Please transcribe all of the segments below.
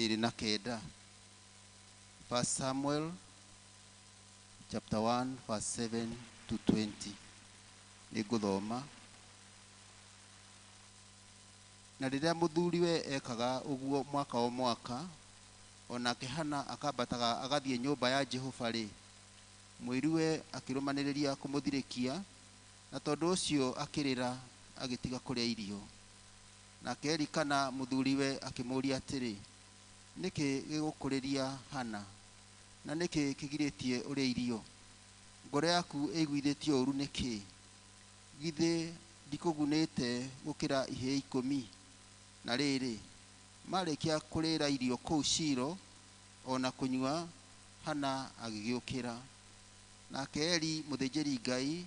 29. 1 Samuel chapter 1 verse 7 to 20. Niguthoma. Na rĩrĩa mũthuriwe ekaga ũguo mwaka o mwaka, onake Hana akambataga agathiĩ nyũmba ya Jehova rĩ, mũiriwe akĩrũmanĩrĩria kũmũthirĩkia, na tondũ ũcio akĩrĩra agĩtiga kũrĩa irio. Nake Elikana mũthuriwe akĩmũũria atĩrĩ, nĩkĩ gĩgũkũrĩria Hana, na nĩkĩ kĩgirĩtie ũrĩa irio? Ngoro yaku ĩiguithĩtio ũũru nĩkĩ? Githĩ ndikũgunĩte gũkĩra ihĩĩ 10? Na rĩrĩ, marĩkia kũrĩra irio kũu Shilo, ona kũnyua, Hana agĩgĩũkĩra. Nake Eli mũthĩnjĩri Ngai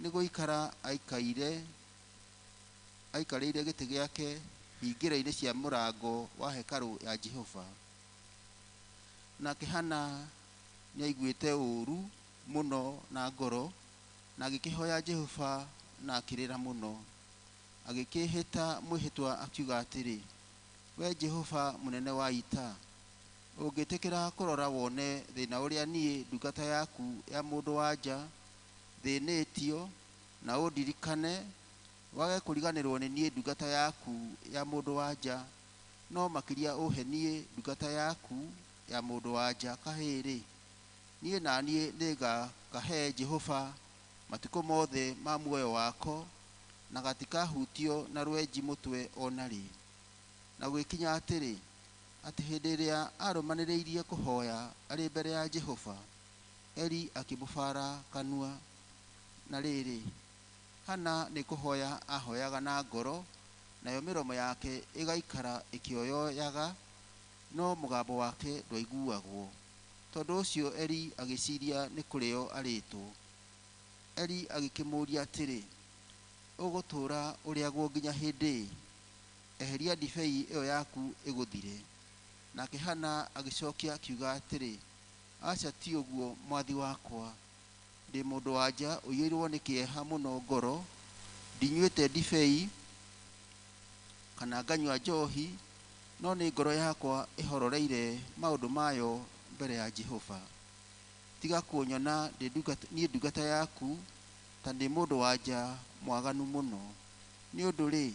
nĩgũikara aikarĩire gĩtĩ gĩake hingĩro-inĩ cia mũrango wa hekarũ ya Jehova. Nake Hana nĩaiguĩte ũũru mũno na ngoro, na agĩkĩhoya Jehova na akĩrĩra mũno. Agĩkĩhĩta mwĩhĩtwa akiuga atĩrĩ, we Jehova mũnene wa ita, ũngĩtĩkĩra kũrora wone thĩna ũrĩa niĩ ndungata yaku ya mũndũ wa nja thĩnĩtio, na ũndirikane, wage kũriganĩrwo nĩ niĩ ndungata yaku ya mũndũ wa nja, no makĩria ũhe niĩ ndungata yaku ya mũndũ wa nja kahĩĩ-rĩ, niĩ na niĩ nĩngakahe Jehova matukũ mothe ma muoyo wako, na gatikahutio na rwenji mũtwe ona rĩ. Na gwĩkinya atĩrĩ, atĩ hĩndĩ ĩrĩa arũmanĩrĩirie kũhoya arĩ mbere ya Jehova, Eli akĩmũbara kanua. Na rĩrĩ, Hana nĩ kũhoya ahoyaga na ngoro, nayo mĩromo yake ĩgaikara ĩkĩoyoyaga, no mũgambo wake ndwaiguagwo. Tondũ ũcio Eli agĩciria nĩ kũrĩo arĩtwo. Eli agĩkĩmũũria atĩrĩ, ũgũtũũra ũrĩagwo nginya hĩndĩ? Eheria ndibei ĩyo yaku ĩgũthire. Nake Hana agĩcokia akiuga atĩrĩ, aca ti ũguo mwathi wakwa, ndĩ mũndũ wa nja ũiyũirwo nĩ kĩeha mũno ngoro, ndinyuĩte ndibei kana nganyua njohi, no nĩ ngoro yakwa ĩhororeire maũndũ mayo mbere ya Jehova. Tiga kũnyona niĩ ndungata yaku ta ndĩ mũndũ wa nja mwaganu mũno. Nĩ ũndũ rĩ,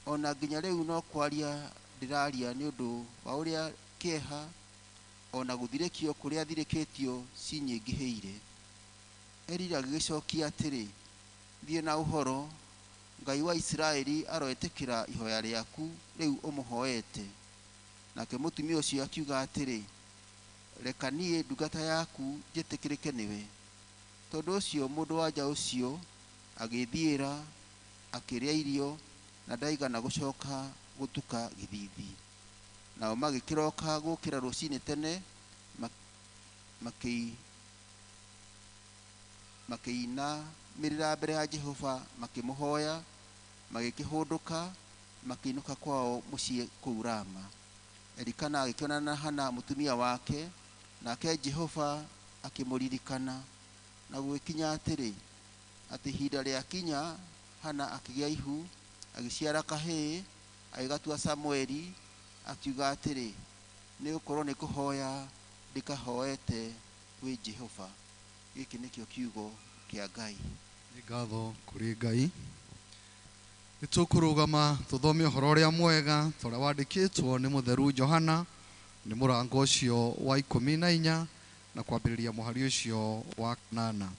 ona nginya rĩu no kwaria ndĩraria nĩ ũndũ wa ũrĩa kĩeha ona gũthirĩkio kũrĩa thirĩkĩtio cinyingĩhĩire. Eli agĩgĩcokia atĩrĩ, thiĩ na ũhoro, Ngai wa Isiraeli aroĩtĩkĩra ihoya rĩaku rĩu ũmũhoete. Nake mũtumia ũcio akiuga atĩrĩ, reka niĩ ndungata yaku njĩtĩkĩrĩke nĩwe. Tondũ ũcio mũndũ wa nja ũcio agĩthiĩra, akĩrĩa irio, na ndaigana gũcoka gũtuka gĩthiithi. Nao magĩkĩroka gũkĩra rũcinĩ tene, makĩinamĩrĩra mbere ya Jehova, makĩmũhoya, magĩkĩhũndũka, makĩinũka kwao mũciĩ kũu Rama. Elikana agĩkĩonana na Hana mũtumia wake, nake Jehova akĩmũririkana. Na gwĩkinya atĩrĩ, atĩ ihinda rĩakinya, Hana akĩgĩa ihu, agĩciara kahĩĩ, agĩgatua Samũeli, akiuga atĩrĩ, nĩ gũkorwo nĩ kũhoya ndĩkahoete gwĩ Jehova. Gĩkĩ nĩkĩo kiugo kĩa Ngai. Nĩ ngatho kũrĩ Ngai. Nĩtũkũrũgama tũthome ũhoro ũrĩa mwega tũrĩa wandĩkĩtwo nĩ mũtheru Johana, nĩ mũrango ũcio wa 14 na kwambĩrĩria mũhari ũcio wa 8.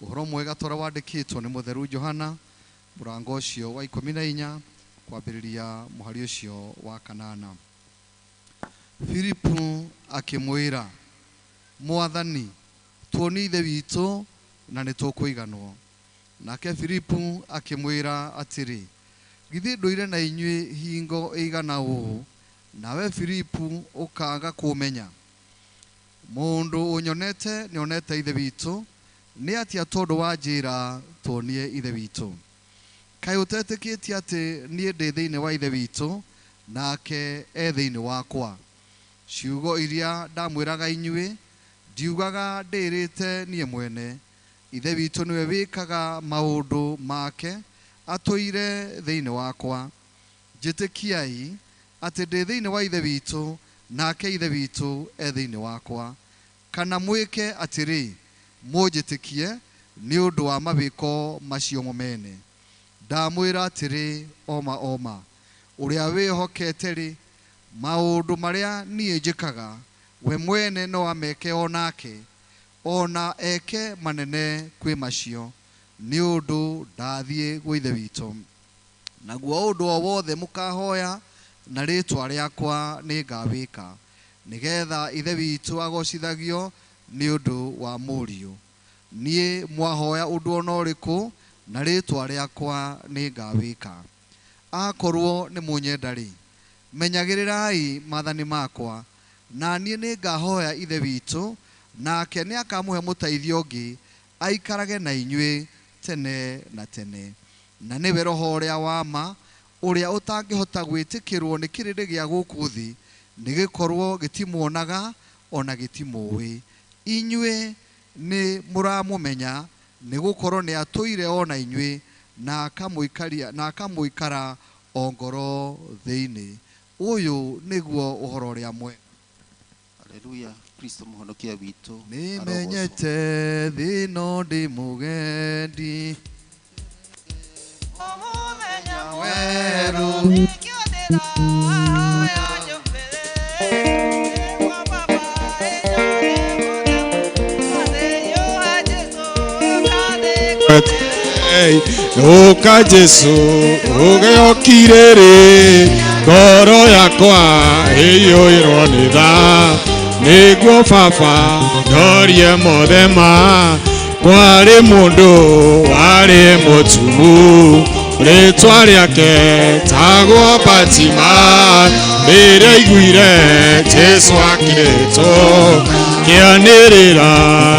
Ũhoro mwega tũrĩa wandĩkĩtwo nĩ mũtheru Johana, mũrango ũcio wa 14 kwambĩrĩria mũhari ũcio wa 8. Filipu akĩmwĩra, Mwathani, tuonie ithe witũ na nĩtũkũiganwo. Nake Filipu akĩmwĩra atĩrĩ, githĩ ndũire na inyuĩ hingo ĩigana ũũ, nawe Filipu ũkaaga kũmenya? Mũndũ ũnyonete nĩonete ithe witũ, nĩ atĩa tondũ wanjĩra tuonie ithe witũ? Kaĩ ũtetĩkĩtie atĩ niĩ ndĩ thĩinĩ wa ithe witũ, nake thĩinĩ wakwa? Ciugo iria ndamwĩraga inyuĩ, ndiugaga ndĩrĩte niĩ mwene. Ithe witũ nĩwe wĩkaga maũndũ make, atũire thĩinĩ wakwa. Njĩtĩkiai atĩ ndĩ thĩinĩ wa ithe witũ, nake ithe witũ thĩinĩ wakwa, kana mwĩke atĩrĩ mũnjĩtĩkie nĩ ũndũ wa mawĩko macio mo mene. Ndamwĩra atĩrĩ oma ũrĩa wĩhokete-rĩ, maũndũ marĩa niĩ njĩkaga we mwene no ameke onake, ona eke manene kwĩ macio, nĩ ũndũ ndathiĩ gwĩ ithe witũ. Naguo ũndũ o wothe mũkahoya na rĩĩtwa rĩakwa nĩngawĩka, nĩgetha ithe witũ agocithagio nĩ ũndũ wa mũriũ. Niĩ mwahoya ũndũ ona ũrĩkũ na rĩĩtwa rĩakwa nĩngawĩka. Akorwo nĩ mũnyenda-rĩ, menyagĩrĩrai maathani makwa, na niĩ nĩngahoya ithe witũ, nake nĩakamũhe mũteithia ũngĩ aikarage na inyuĩ tene na tene. Na nĩwe Roho ũrĩa wa ma, ũrĩa ũtangĩhota gwĩtĩkĩrwo nĩ kĩrĩndĩ gĩa gũkũ thĩ, nĩgĩkorwo gĩtimuonaga ona gĩtimũĩ. Inyuĩ nĩ mũramũmenya, nĩgũkorwo nĩatũire ona inyuĩ na akamũikara o ngoro thĩinĩ. Ũyũ nĩguo ũhoro ũrĩa mwega. Haleluya. Kristo mũhonokia witũ nĩmenyete thĩno ndĩ mũgendi, weru Oka Jesu ũgeokire rĩ, ngoro yakwa ĩiyũirwo nĩ tha, nĩguo Baba ndorie mothe ma, kwarĩ mũndũ warĩ mũtumu, rĩĩtwa rĩake tagwo Batima, rĩrĩa aiguire Jesu akirĩtwo, kĩanĩrĩra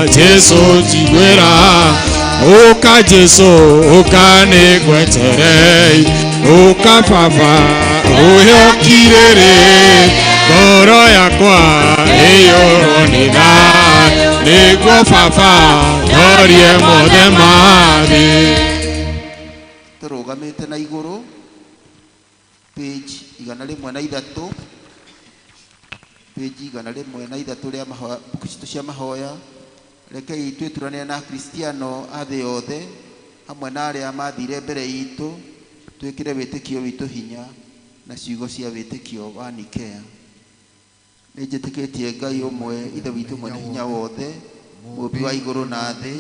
Jesu njiguĩra. Oka Jesu oka nĩngweterei, oka Baba ũgeokire rĩ, ngoro yakwa ĩiyũirwo nĩ tha, nĩguo Baba ndorie mothe ma thĩ. Tũrũgamĩte na igũrũ page 103, page 103 rĩa mbuku citũ cia mahoya. Rekei twĩturanĩre na Kristiano a thĩ yothe hamwe na arĩa mathire mbere itũ, twĩkĩre wĩtĩkio witũ hinya na ciugo cia wĩtĩkio wa Nikea. Nĩnjĩtĩkĩtie Ngai ũmwe ithe witũ mwene hinya wothe, mũmbi wa igũrũ na thĩ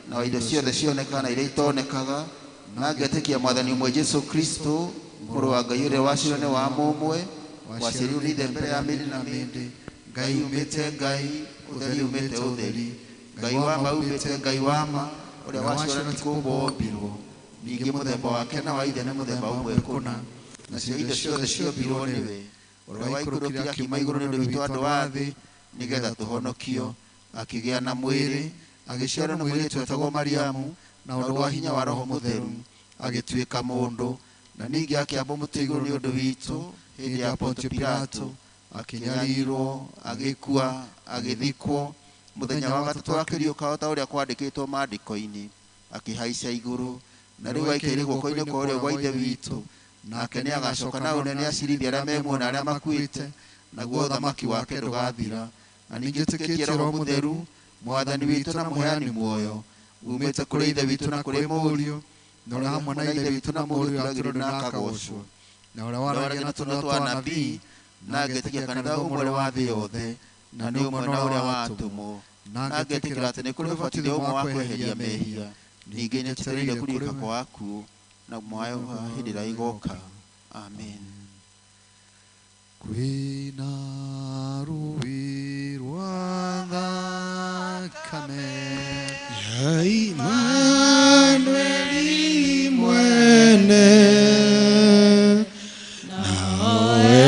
na wa indo ciothe cionekaga na iria itonekaga, na ngetĩkia mwathani ũmwe Jesu Kristo, mũrũ wa Ngai ũrĩa wacirwo nĩ wa mũmwe, wacĩrĩirwo nĩ ithe mbere ya mĩndĩ na mĩndĩ, Ngai umĩte Ngai, ũtheri umĩte ũtheri, Ngai wa ma umĩte Ngai wa ma, ũrĩa wacirwo na ti kũmbwo ombirwo, ningĩ mũthemba wake na wa ithe nĩ mũthemba ũmwe kũna, nacio indo ciothe ciombirwo nĩwe, ũrĩa waikũrũkire akiuma igũrũ nĩ ũndũ witũ andũ a thĩ, nĩgetha tũhonokio, akĩgĩa na mwĩrĩ, agĩciarwo nĩ mũirĩtu wetagwo Mariamu, na ũndũ wa hinya wa Roho Mũtheru agĩtuĩka mũndũ, na ningĩ akĩambwo mũtĩ igũrũ nĩ ũndũ witũ hĩndĩ ya Pontio Pilato, akĩnyarirwo, agĩkua, agĩthikwo, mũthenya wa gatatũ akĩriũka o ta ũrĩa kwandĩkĩtwo maandĩko-inĩ, akĩhaica igũrũ, na rĩu aikĩire guoko-inĩ kwa ũrĩo gwa ithe witũ, nake nĩagacoka na ũnene acirithia arĩa me muoyo na arĩa makuĩte, naguo ũthamaki wake ndũgathira. Na ningĩ njĩtĩkĩtie Roho Mũtheru, mwathani witũ na mũheani muoyo, umĩte kũrĩ ithe witũ na kũrĩ mũriũ, na ũrĩa hamwe na ithe witũ na mũriũ agĩrĩirwo na akagocwo, na ũrĩa waragia na tũnua twa anabii, na ngĩtĩkia kanitha ũmwe wa thĩ yothe, na nĩ ũmwe na ũrĩa watũmwo, na ngetĩkĩra atĩ nĩ kũrĩ ũbatithio ũmwe wa kweheria mehia, ningĩ nĩnjetereire kũriũka kwa akuũ na muoyo wa hĩndĩ ĩrĩa igoka. Amen. Kwĩna rũĩ rwa thakame ya Imanueli mwene, nawe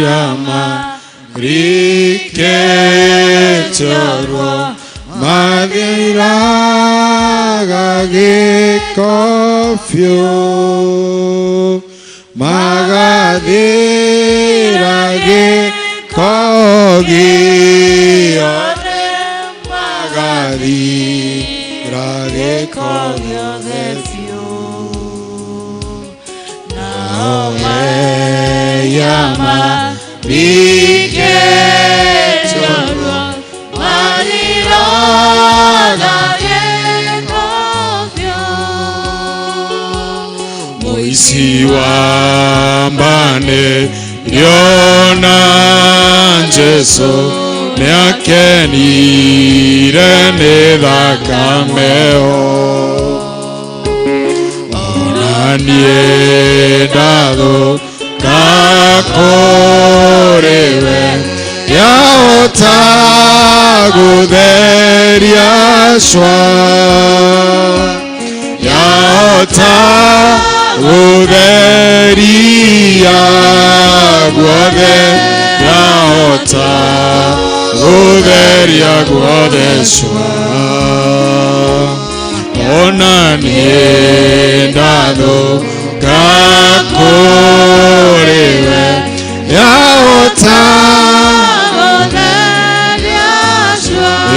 yama rikechorwo mathiraga gĩko biũ, magathira gĩko gĩothe, magathira gĩko gĩothe biũ, nawe yama iwambane yona Jesu niakenire ni thakameo ona nie ndatho kakoriwe yahota gutheria cwa yahota gutheria guothe yahota gutheria guothe cwa ona nie ndatho kakoriwe yahota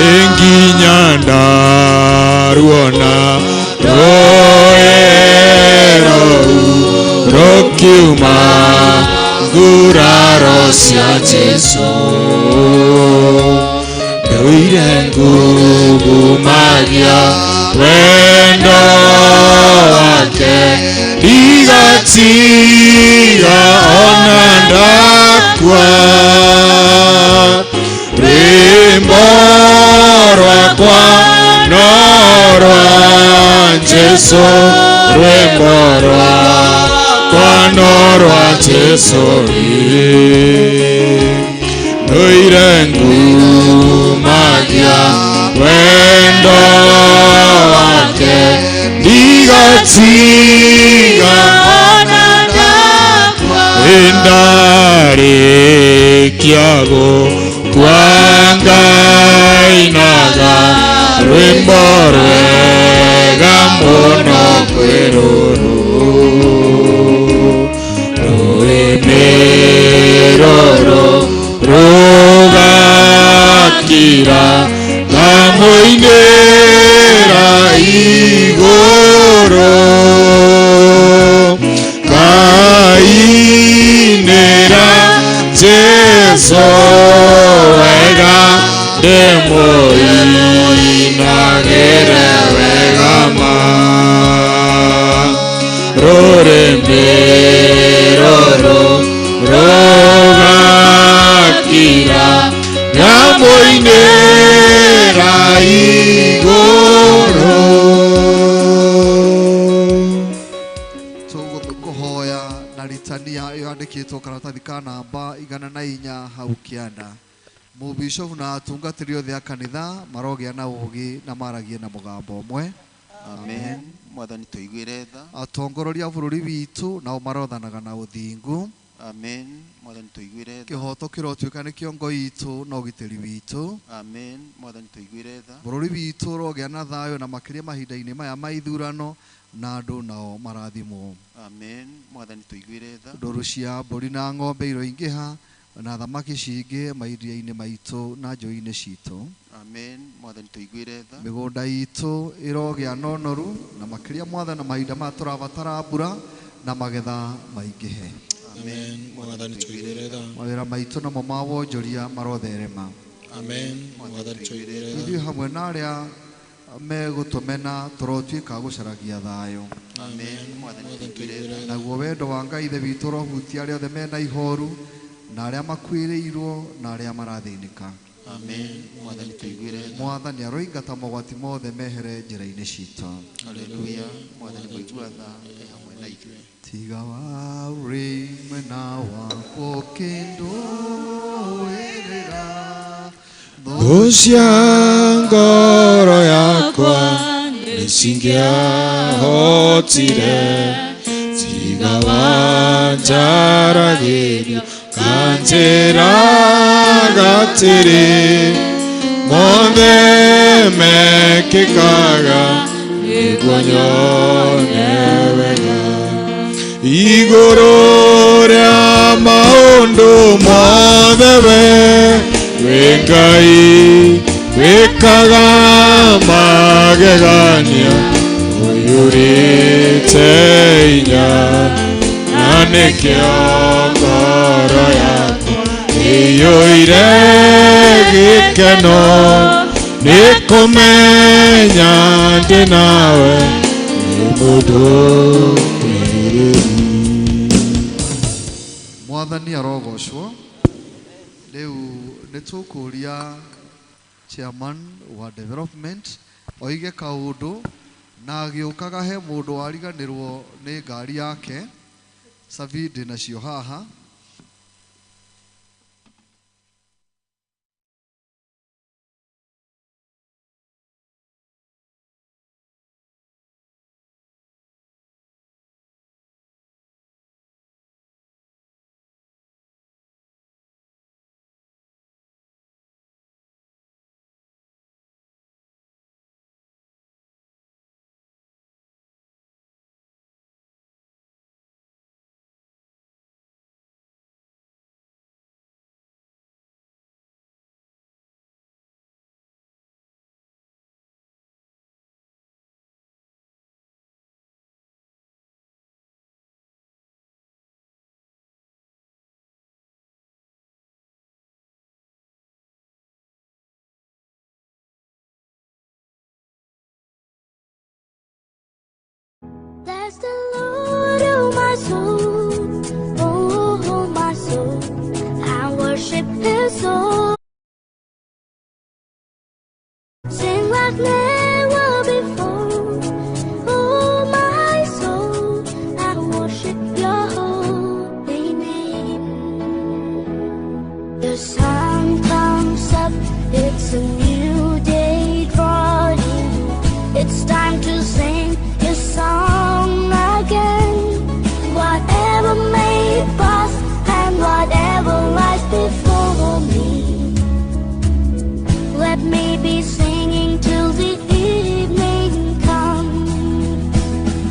enginya ndaruona roero rokiuma nguraro cia Jesu nduire ngugumagia wendo wake igatiga ona ndakua rwimbo rwakwa no rwa Jesu rwimbo rwakwa no rwa Jesu nduire ngumagia wendo wake igatiga ona ndakua indarikia kwangainaga rwimbo rwega muno kwiruru rurimi ruru rugakira ngamũinĩra igũrũ ngainĩra Jesu wega ndĩmũinagĩre wega ma rũrĩmĩ rũrũ rũgakira ngamũinĩra igũrũ. Tũkũhoya na ritania yandĩkĩtwo karatathi ka namba 104 hau kĩanda. Mũbishofu na atungatĩri othe a kanitha marogĩa na ũũgĩ na maragie na mũgambo ũmwe. Amen. Mwathani tũiguĩre tha. Atongoria a bũrũri witũ nao marothanaga na ũthingu. Amen. Mwathani tũiguĩre tha. Kĩhoto kĩrotuĩka nĩ kĩongo itũ na ũgitĩri witũ. Amen. Mwathani tũiguĩre tha. Bũrũri witũ ũrogĩa na thayũ na makĩria mahinda-inĩ maya ma ithurano na andũ nao marathimwo. Amen. Mwathani tũiguĩre tha. Ndũrũ cia mbũri na ng'ombe iroingĩha na thamaki cingĩ mairia-inĩ maitũ na njũĩ-inĩ citũ. Amen. Mwathani tũiguĩre tha. Mĩgũnda itũ ĩrogĩa na ũnoru na makĩria Mwathani mahinda maya tũrabatara mbura na magetha maingĩhe. Amen. Mwathani tũiguĩre tha. Mawĩra maitũ namo ma wonjoria marotherema. Amen. Mwathani tũiguĩre tha. Ithuĩ hamwe na arĩa megũtũmena tũrotuĩka gũcaragia thayũ. Amen. Mwathani tũiguĩre tha. Naguo wendo wa Ngai Ithe witũ ũrohutia arĩa othe mena ihoru na arĩa makuĩrĩirwo na arĩa marathĩnĩka. Amen. Mwathani tũiguĩre tha. Mwathani aroingata mogwati mothe mehere njĩra-inĩ citũ. Haleluya. Mwathani kũigua tha hamwe na ithuĩ. Tiga wa ũrĩ mwena wakwo kĩndũĩrĩra Thũ cia ngoro yakwa nĩcingĩahotire tiga wanjaragĩria kanjĩraga atĩrĩ mothe mekĩkaga nĩguo nyone wega igũrũ rĩa maũndũ mothe wĩ Ngai wĩkaga magegania ũiyũrĩte hinya na nĩkĩo ngoro yakwa ĩiyũire gĩkeno nĩ kũmenya ndĩ nawe nĩ mũndũ mwĩrĩru mwathani arogocwo riu nitukuria chairman wa development oige kaundu na agiukaga he mundu wariganirwo ni ngari yake savi ndinacio haha. Bless the Lord, oh my soul, oh my soul, I worship His soul. Sing like never before, oh my soul, I worship Your holy name. The sun comes up, it's a new day drawing. It's time to sing His song again. Whatever may pass and whatever lies before me, let me be singing till the evening comes.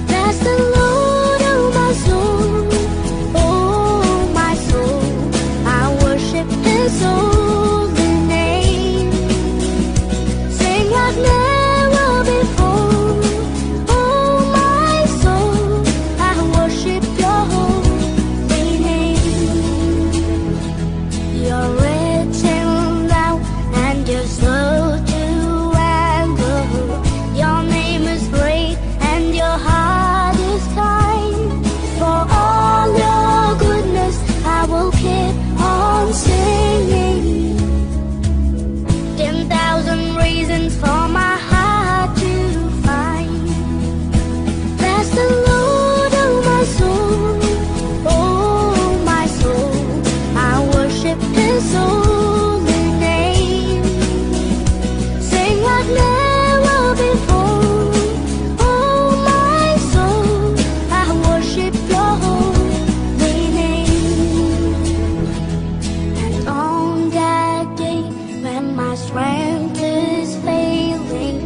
Bless the Lord, oh my soul, oh my soul, I worship His holy name. Sing like never before, oh my soul, I worship Your holy name. You're rich in love and You're slow to anger. Your name is great and Your heart is kind. For all Your goodness, I will keep on singing. 10,000 reasons for my heart to find. Bless the Lord, oh my soul, oh my soul, I worship His holy name. Sing like never before, oh my soul, I worship Your holy name. And on that day when my strength is failing,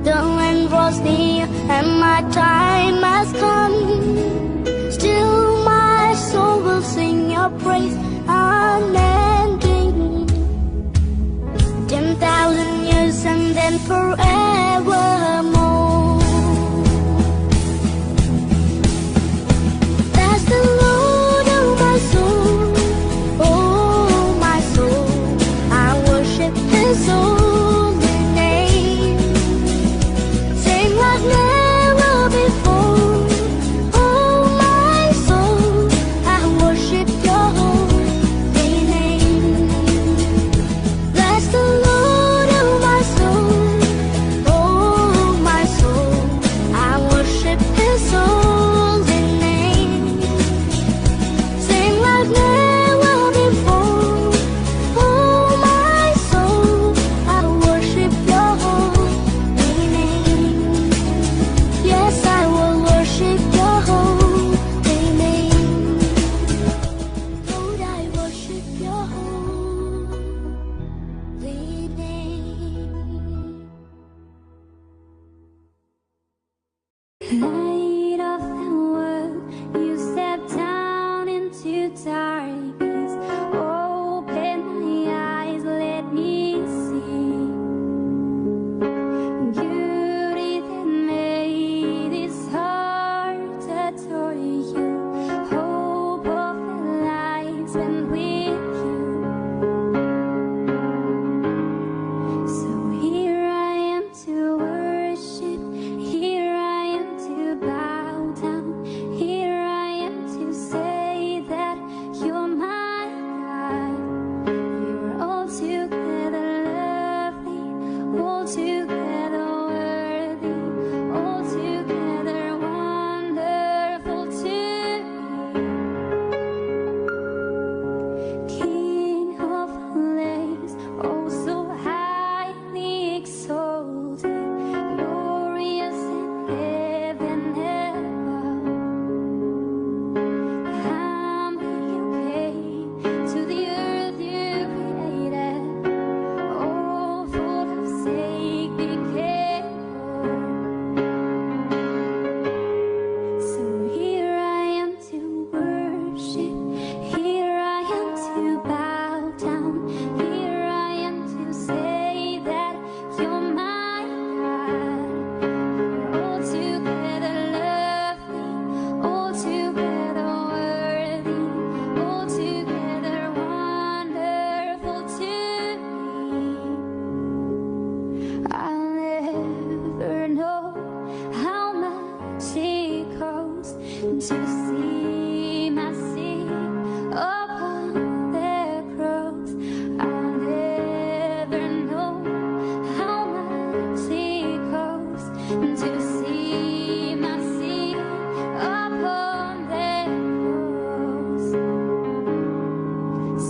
the end draws near and my time has come, still my soul will sing Your praise unending. 10,000 years and then forevermore. Bless the Lord, oh my soul, oh my soul, I worship His holy name. Sing like never before, oh my soul, I worship Your holy name. Bless the Lord, oh my soul, oh my altogether worthy, altogether wonderful to me. King of kings, oh so highly exalted, glorious in heaven above. Humbly you came to the earth you created, all for love's sake became born. So here I am to worship, here I am to bow down, here I am to say that you're my God. You're altogether lovely, altogether worthy, altogether wonderful to me. I'll never know how much it costs to see my sin upon the cross. I'll never know how much it costs to see my sin upon the cross.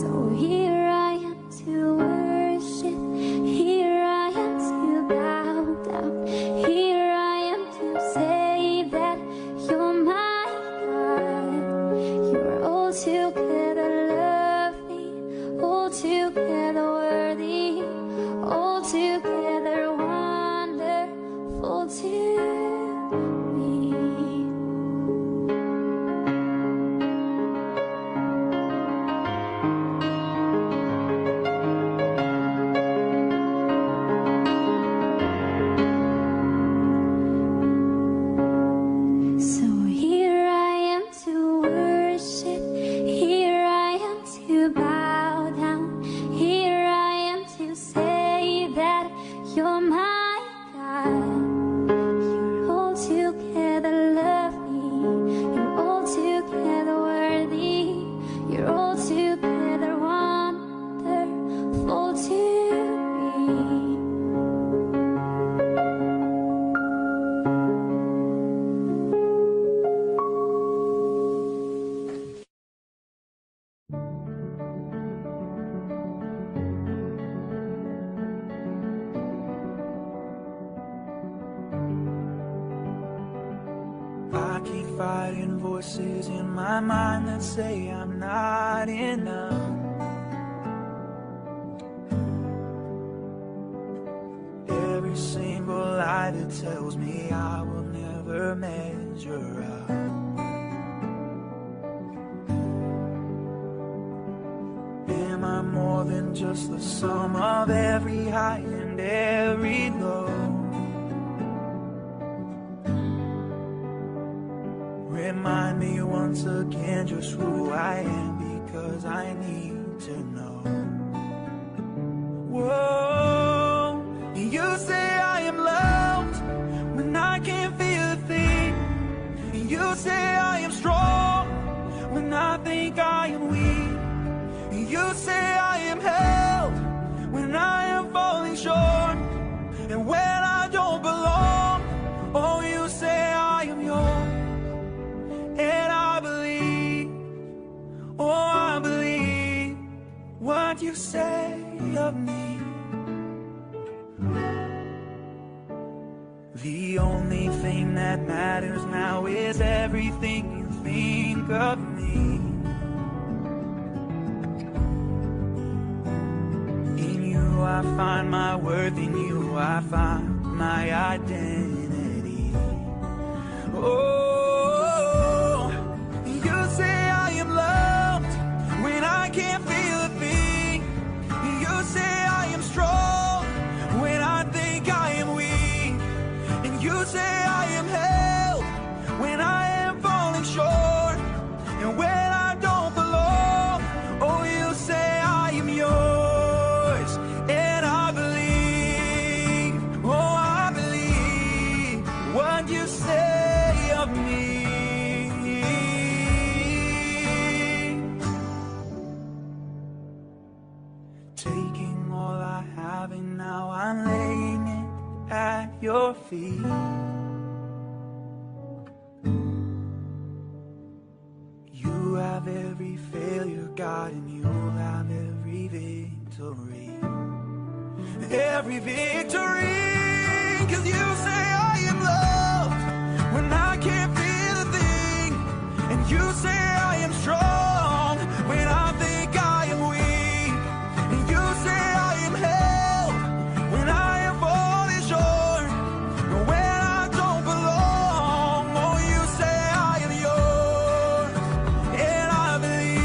So here I am to worship, here I am to bow down, here I am to say that you're my God. You're altogether lovely, altogether worthy, altogether wonderful to me. So here I am to worship, here I am to bow down, here I am to say that you're my God. You're altogether lovely, you're altogether worthy, you're altogether wonderful to me. I keep fighting voices in my mind that say I'm not enough. Every single lie that tells me I will never measure up. Am I more than just the sum of every high and every low? Remind me once again just who I am, because I need to know. Whoa, you say I am loved when I can't feel a thing. You say I am strong when I think I am weak. You say I am held when I am falling short, and when I don't belong, oh, you say I am yours. And I believe, oh, I believe what you say of me. The only thing that matters now is everything you think of me. In you I find my worth, in you I find my identity. Oh, you say I am loved when I can't feel a thing. You say I am strong when I think I am weak. And you say I am held when I am falling short, and when I don't belong, oh, you say I am yours. And I believe, oh, I believe what you say of me. your feet. You have every failure, God, and you'll have every victory. Every victory, 'cause you say I am loved when I can't feel a thing, and you say I am strong when I think I am weak, and you say I am held when I am falling short, and when I don't belong. Oh, you say I am yours, and I believe.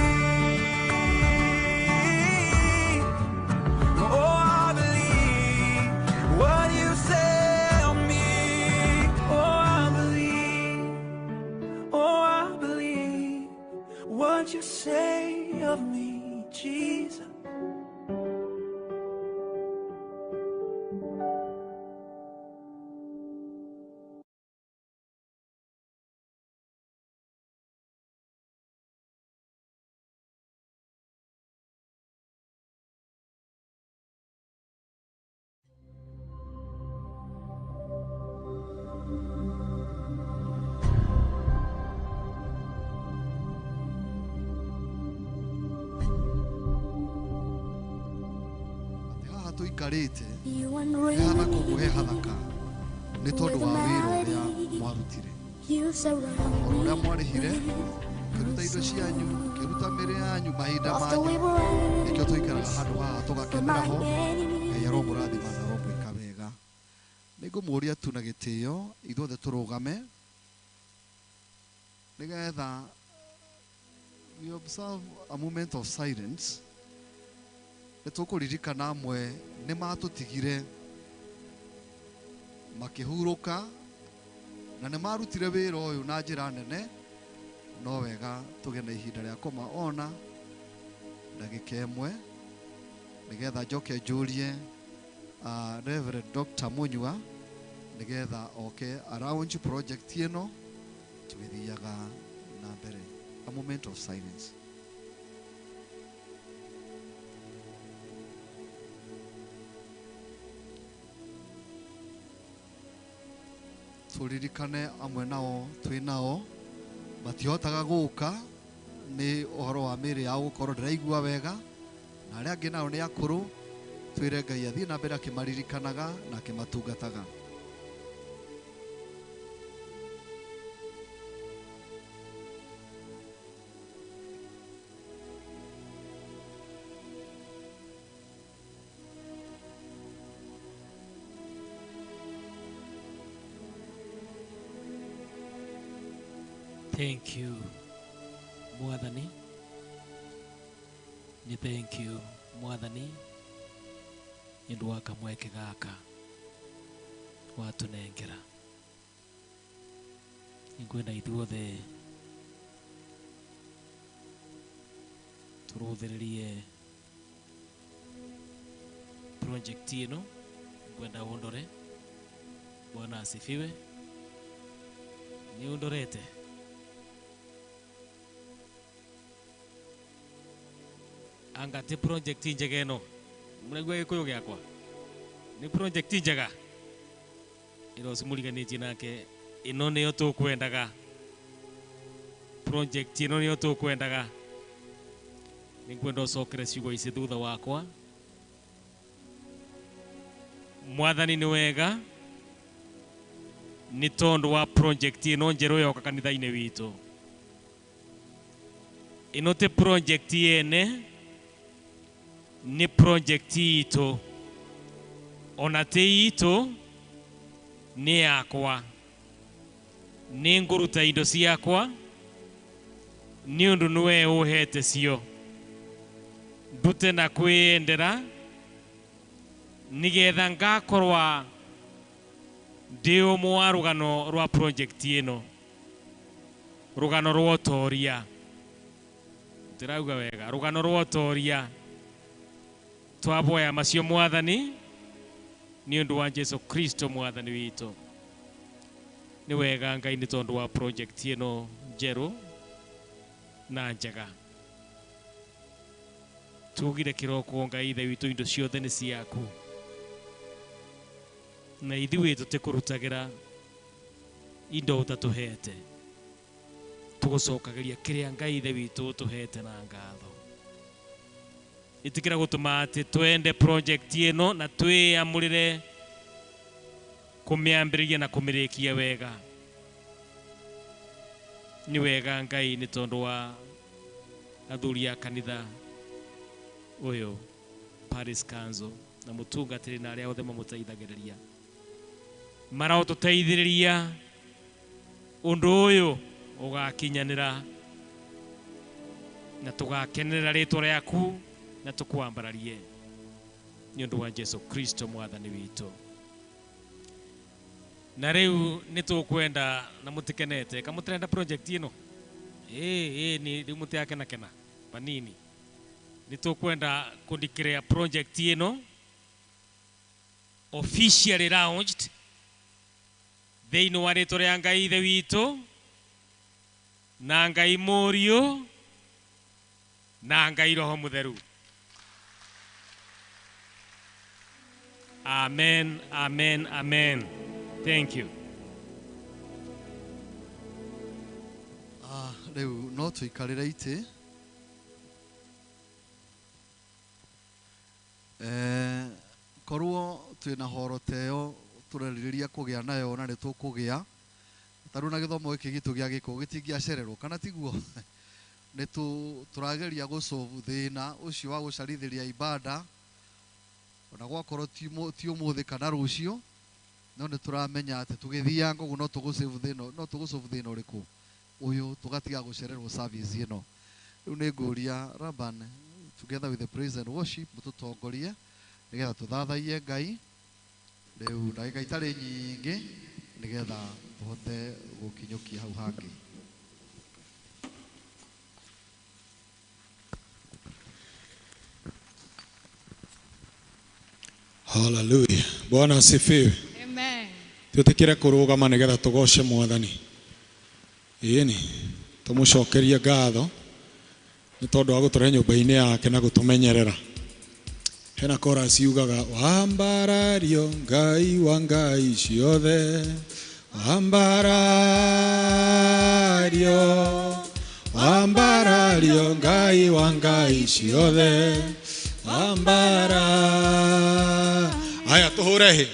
Oh, I believe what you say of me. Oh, I believe. Oh, I believe what you say of me, Jesus. haha tuikarite You hana unreal. kuguhe hathaka ni tondu wa wira uria mwarutire You surround uria me. mwarihire kiruta indo cianyu kiruta miri yanyu mahinda After we manyu were running nikio tuikaraga handu haha from tugakenera my ho enemy. ngai aromurathima na aromwika wega ningumuria tu na gitio ithuothe turugame nigetha we observe a moment of silence nitukuririkana amwe ni matutigire makihuruka na ni marutire wira uyu na njira nene no wega tuge na ihinda ria kumaona ndagika imwe nigetha njoke njurie Reverend Dr. Munyua nigetha oke around project ino tugithiaga na mbere. A moment of silence. Turirikane amwe nao twi nao matihotaga guka ni uhoro wa miri ya gukorwo ndiraigua wega na aria angi nao ni akuru twire Ngai athie na mbere akimaririkanaga na akimatungataga. Thank you, Mwathani. Ni thank you, Mwathani. Indu waka mweke gaka watunengera. Ingwenda ithuothe turuthiririe project ino. Ingwenda undore. Bwana asifiwe. Ni undorete. Anga ti project njega ino muragwa Gikuyu giakwa ni project njega ino simuriganitie nake ino niyo tukwendaga project ino niyo tukwendaga ningwenda ucokere ciugo ici thutha wakwa. Mwathani ni wega ni tondu wa project ino njeru yoka kanitha-ini witu. Ino ti project yene ni project itu ona ti itu ni yakwa ni nguruta indo ciakwa ni undu niwe uhete cio ndute na kwiyendera nigetha ngakorwa ndi umwe wa rugano rwa project ino rugano rwa utoria ndirauga wega rugano rwa utoria twaboya macio Mwathani ni undu wa Jesu Kristo Mwathani witu. Ni wega Ngai ni tondu wa project ino njeru na njega tugire kiroko Ngai ithe witu indo ciothe ni ciaku na ithuĩ tũtikũrutagira indo ũtatuhete tũgũcokagĩria kĩrĩa Ngai ithe witũ ũtũhete na ngatho. Itikira gũtũma atĩ twende project ĩno na twĩamũrĩre kũmĩambĩrĩria na kũmĩrĩkia wega. Nĩ wega Ngai nĩ tondũ wa athuri a kanitha ũyũ Paris Council na mũtungatĩri na arĩa othe mamũteithagĩrĩria maraũtũteithĩrĩria ũndũ ũyũ ũgakinyanĩra na tũgakenerera rĩtwa rĩaku na tũkwambararie nĩ ũndũ wa Jesu Kristo mwathani witũ. Na rĩu nĩ tũkwenda na mũtikenete kamũtirenda project ĩno ni rĩu mũtiakenakena panini. Nĩ tũkwenda kũndikĩrĩra project ĩno officially launched thĩinĩ wa rĩtwa rĩa Ngai ithe witũ na Ngai Mũriũ na Ngai Roho Mũtheru. Amen, amen, amen. Thank you. Rĩu no tũikarĩre itĩ. Korwo twĩna horo teo tũrerirĩria kũgĩa nayo na nĩ tũkũgĩa. Tarũ na gĩthomo gĩkĩ gitũ gĩa gĩkũ gĩtingĩacererwo kana tiguo. Nĩ tũrageria gũsolve thĩna ũcio wa gũcarithĩria ibada. Ona gwakorwo ti ũmũthĩ kana rũciũ. No nĩ tũramenya atĩ tũgĩthianga ũguo no tũgũsolve thĩna ũrĩkũ. Ũyũ tũgatiga gũcererwo service ĩno. Rĩu nĩ ngũria Raban together with the praise and worship mũtũtongorie nĩgetha tũthathaie Ngai. Rĩu ndagĩka itarĩ nyingĩ nĩgetha tũhote gũkinyũkia hau hangĩ. Hallelujah. Bwana asifiwe. Amen. Tutikire kurugama nigetha tugoce mwathani. Ĩni tumucokerie ngatho nĩ tondũ wa gũtũrehe nyũmba-inĩ yake na gũtũmenyerera. Hena chorus yugaga wambarario Ngai wa ngai ciothe, wambarario Ngai wa ngai ciothe, Aya tũhũre hĩ.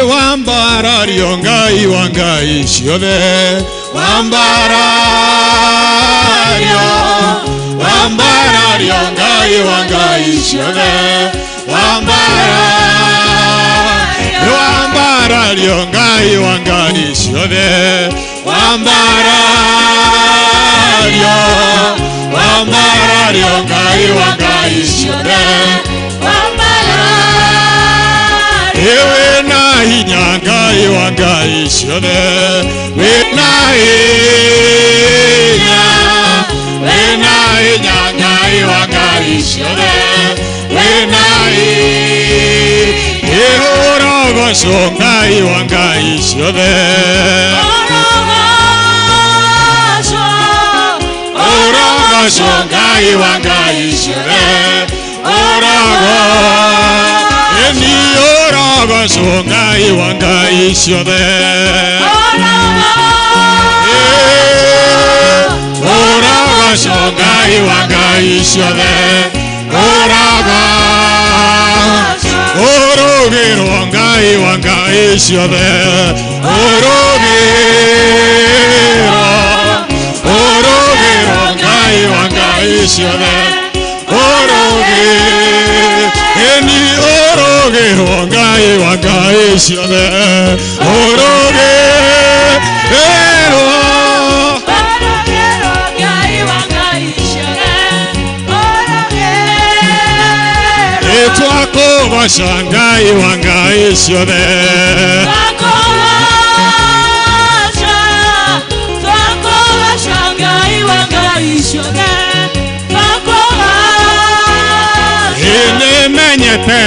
Wambarario Ngai wa ngai ciothe, wambarario Ngai wa ngai ciothe, wambarario Ngai wa ngai ciothe, wambarario Ngai wa ngai ciothe, wĩna hinya Ngai wa ngai ciothe, wĩna hinya Ngai wa ngai ciothe, wĩna hinya ũrogocwo Ngai wa ngai ciothe, ũrogocwo Ngai wa ngai ciothe, ũrogocwo Ngai wa ngai ciothe, ũrogocwo Ngai wa ngai ciothe, ũrũgĩrwo Ngai wa ngai ciothe, ũrũgĩrwo Ngai wa ngai ciothe, ũrũgĩrwo Ngai wa ngai ciothe, twakũgoca Ngai wa ngai ciothe, twakũgoca Ngai wa ngai ciothe, menyete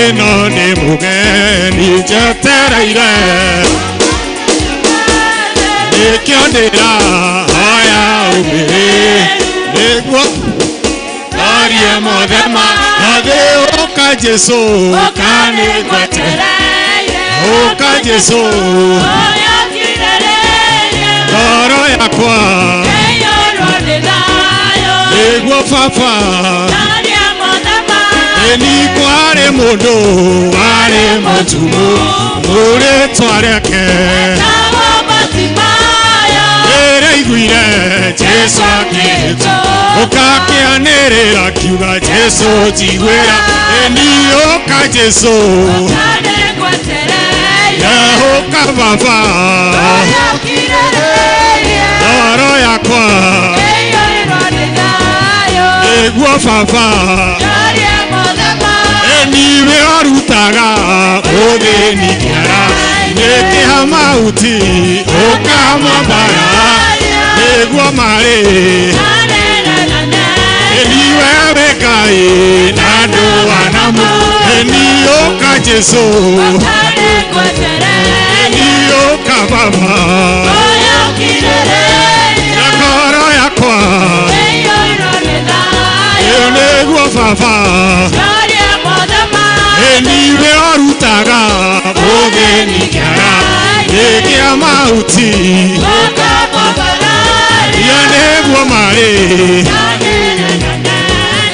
ino ni mugeni jetereire nikio ndira hoya umire niguo arie mothema nathi uka Jesu ukani gwetereire uka Jesu hoya kirereire ngoro yakwa niguo baba ni kware mundu wari mutumu muritwa reke iguire Jesu akito ukakianirira kiuga Jesu jigwira enioka Jesu yahoka baba ngoro yakwa niguo baba niwe arutaga uthini kiara nikiha mauti ukamabara niguo mari niwe bekai na nduanamu nioka Jesu nioka baba ngoro yakwa niguo baba niwe arutaga uthini kiara nikia mauti niguo mari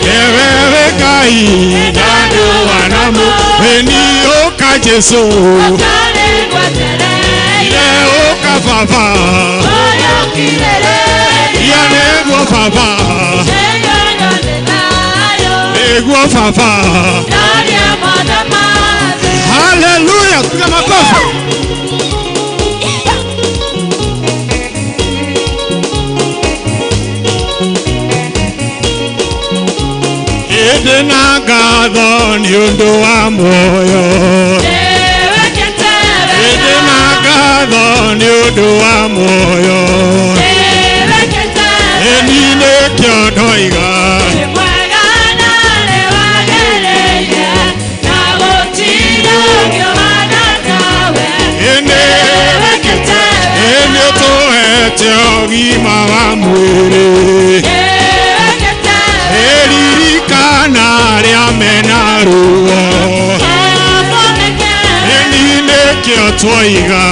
ewe kai na nduanamu nioka Jesu nioka baba niguo baba niguo baba. Hallelujah, piga makofi. Edena gatho ni undu wa moyo edena gatho ni undu wa moyo enine kyo ndoiga ugima wa mwiri eririkana ria mena ruo enine kio twoiga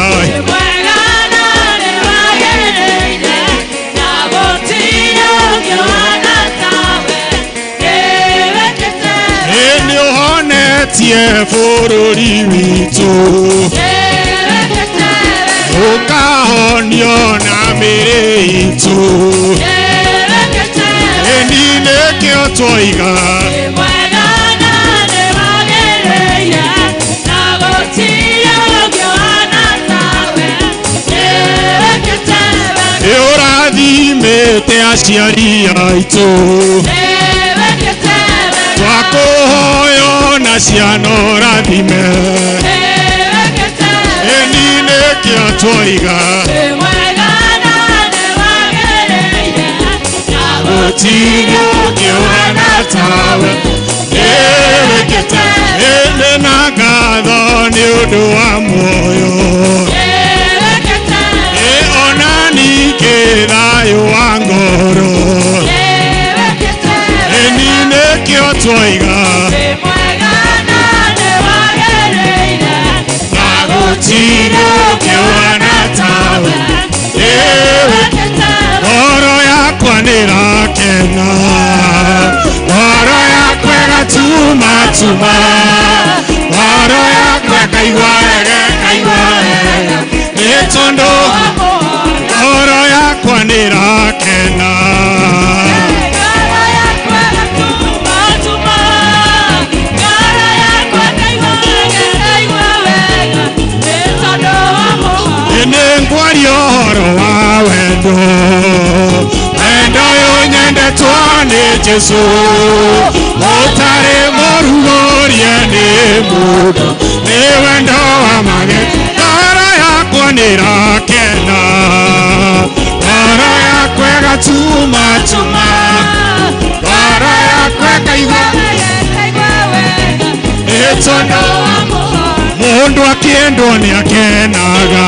eni uhonetie bururi witu ukahonio na mĩrĩ itũ enine kĩo twoiga nĩũrathimĩte aciari aitũ twakũhoyo na ciana ũrathime enine kĩo twoiga gũtirĩ ũngĩũhana tawe nĩwĩkĩte ĩndĩ na ngatho nĩ ũndũ wa muoyo ona ningĩ thayũ wa ngoro enine kĩo twoiga gũtirĩ ũngĩũhana tawe ngoro yakwa nĩrakena ngoro yakwa ĩgatuma ngoro yakwa ĩkaigua wega nĩ tondũ ngoro yakwa nĩrakena nĩngwaria ũhoro wa wendo wendo ũyũ nyendetwo nĩ Jesu ũtarĩ mũrugũrie nĩ mũndũ nĩ wendo wa mageni ngoro yakwa nĩrakena ngoro yakwa ĩgatuma ngoro yakwa ĩkaigua mundu akiendwo ni akenaga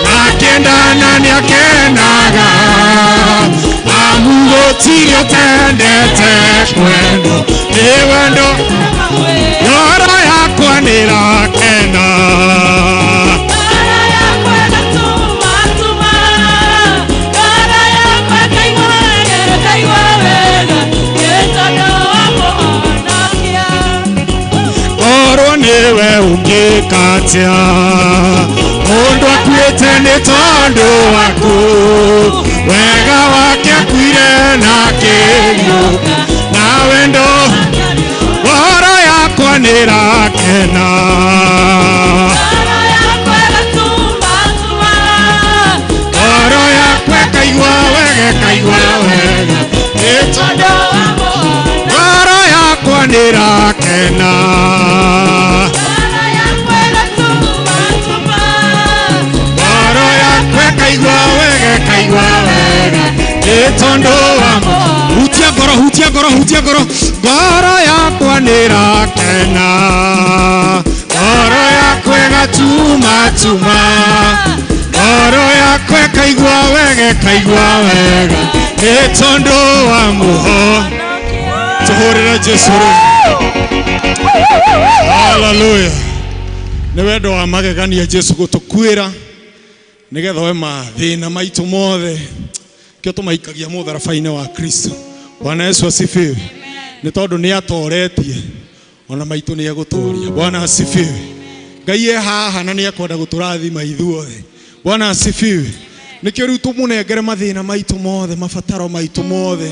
na kendana ni akenaga amugotire tendete kwendo ni wendo ngoro yakwa nirakena niwe ungikatia mundu akuite ni tondu waku wega wake akuire na kinyuka na wendo ngoro yakwa nirakena ngoro yakwa kaigua wega ni tondu ngoro yakwa nirakena tondo wamo hutia goro ngoro yakwa nirakena ngoro yakwa gatuma ngoro yakwa kaigua wega ni tondo wamo tuhurira Jesu hallelujah ni wendo wa magegania Jesu gutukwira nigetha we mathina maitu mothe kio tumaikagia mutharabaine wa Kristo. Bwana Yesu asifiwe. Ni tondu ni atoretie ona maitu ni eguturia. Bwana asifiwe. Ngai haha na ni akwenda guturathima ithuothe. Bwana asifiwe. Nikio riu tumunengere mathina maitu mothe mabataro maitu mothe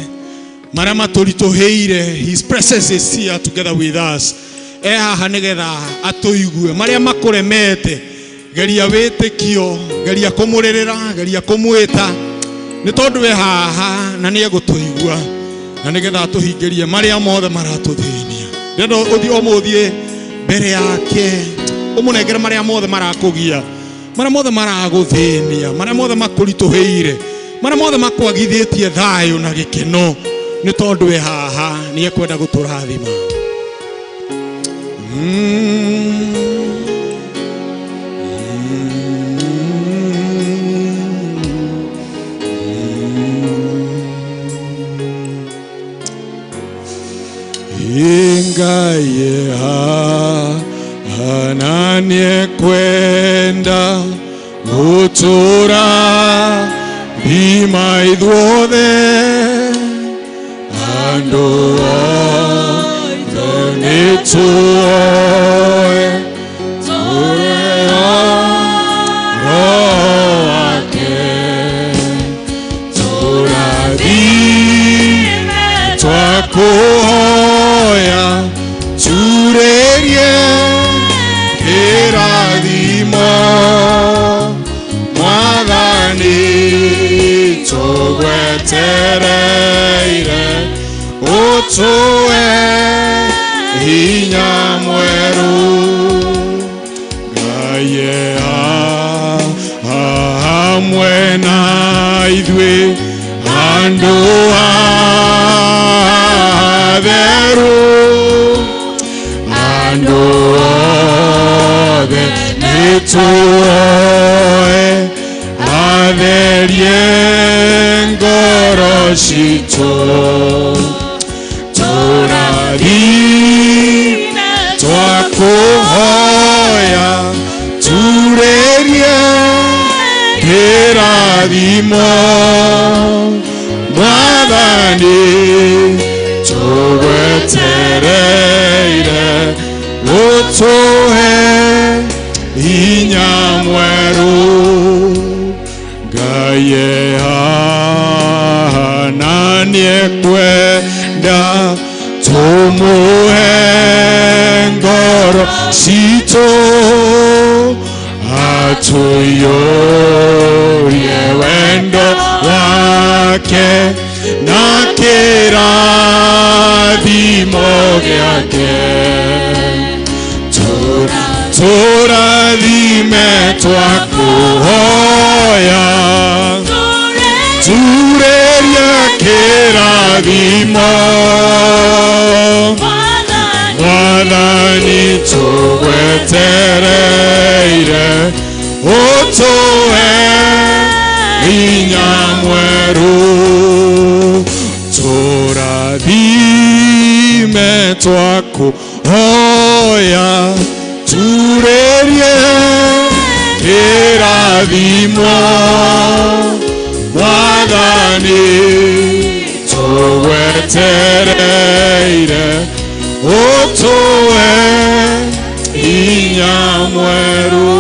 maria maturituheire. His presence is here together with us. Haha nigetha atuigue maria makuremete geria witikio geria kumurerera geria kumwita ni tondu we haha na ni egutuigua na nigetha tuhingirie maria mothe maratuthinia ndendo uthi omuthie mbere yake umunengere maria mothe marakugia maria mothe maraguthinia maria mothe makurituheire maria mothe makwagithitie thayo na gikeno ni tondu we haha ni ekwenda guturathima Ingaye ananie kwenda gutura bima idhuothe ando nituoe tureo roake turadhime twakuhoya turerie kirathimo mwathani tugwetereire utue hinya mweru Ngai hamwe na ithuĩ andũ atheru andũ othe nĩtũoe atherie ngoro citũ tũrathime twakuhoya turerie kĩrathimo mwathani tũgwetereire ũtũhe hinya mweru Ngai na nĩekwenda tũmũhe ngoro citũ atũiyũrie wendo wake na kĩrathimo gĩake tũrathime twakuhoya turerie kĩrathimo mwathani tũgwetereire twakuhoya turerie kirathimo Mwathani tugwetereire utuwe hinya mweru.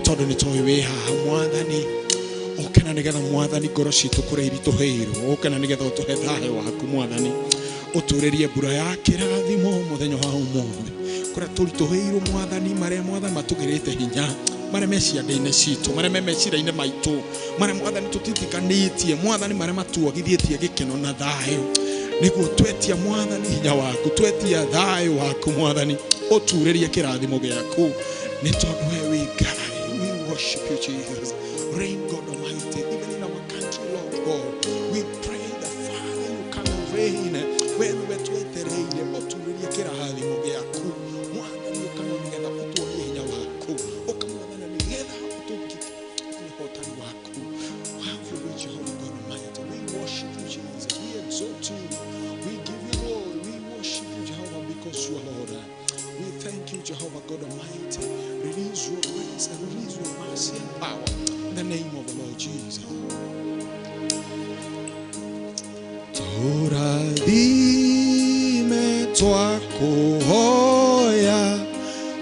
Tondu ni toy we ha Mwathani ukena nigetha Mwathani ngoro citu kuri irituheirwo ukena nigetha utuhe thayo waku Mwathani uturirie mbura ya kirathimo muthenya wa umuthi kuria turituheirwo Mwathani maria Mwathani matugirite hinya maria meciria-inĩ citũ maria meciria-inĩ maitũ maria Mwathani tutitikanĩtie Mwathani maria matuagithĩtie gĩkeno na thayũ nĩguo twetia Mwathani hinya waku twetia thayũ waku Mwathani uturĩrie kĩrathimo gĩaku nĩ tondũ we wĩ Ngai. We worship you, Jesus. Reign, God Almighty, even in our country, Lord God. We pray that Father, you come and reign. When we twetereire uturĩrie kĩrathimo gĩaku Mwathani ukama nigetha utuonie hinya waku ukama nigetha utugite ũhotani waku. Have your way, Jehovah God Almighty. We worship you, Jesus. We exalt you. We give you glory. We worship you, Jehovah, because you are Lord. We thank you, Jehovah God Almighty. Release your grace and release your mercy and power in the name of the Lord Jesus. Turathime twakuhoya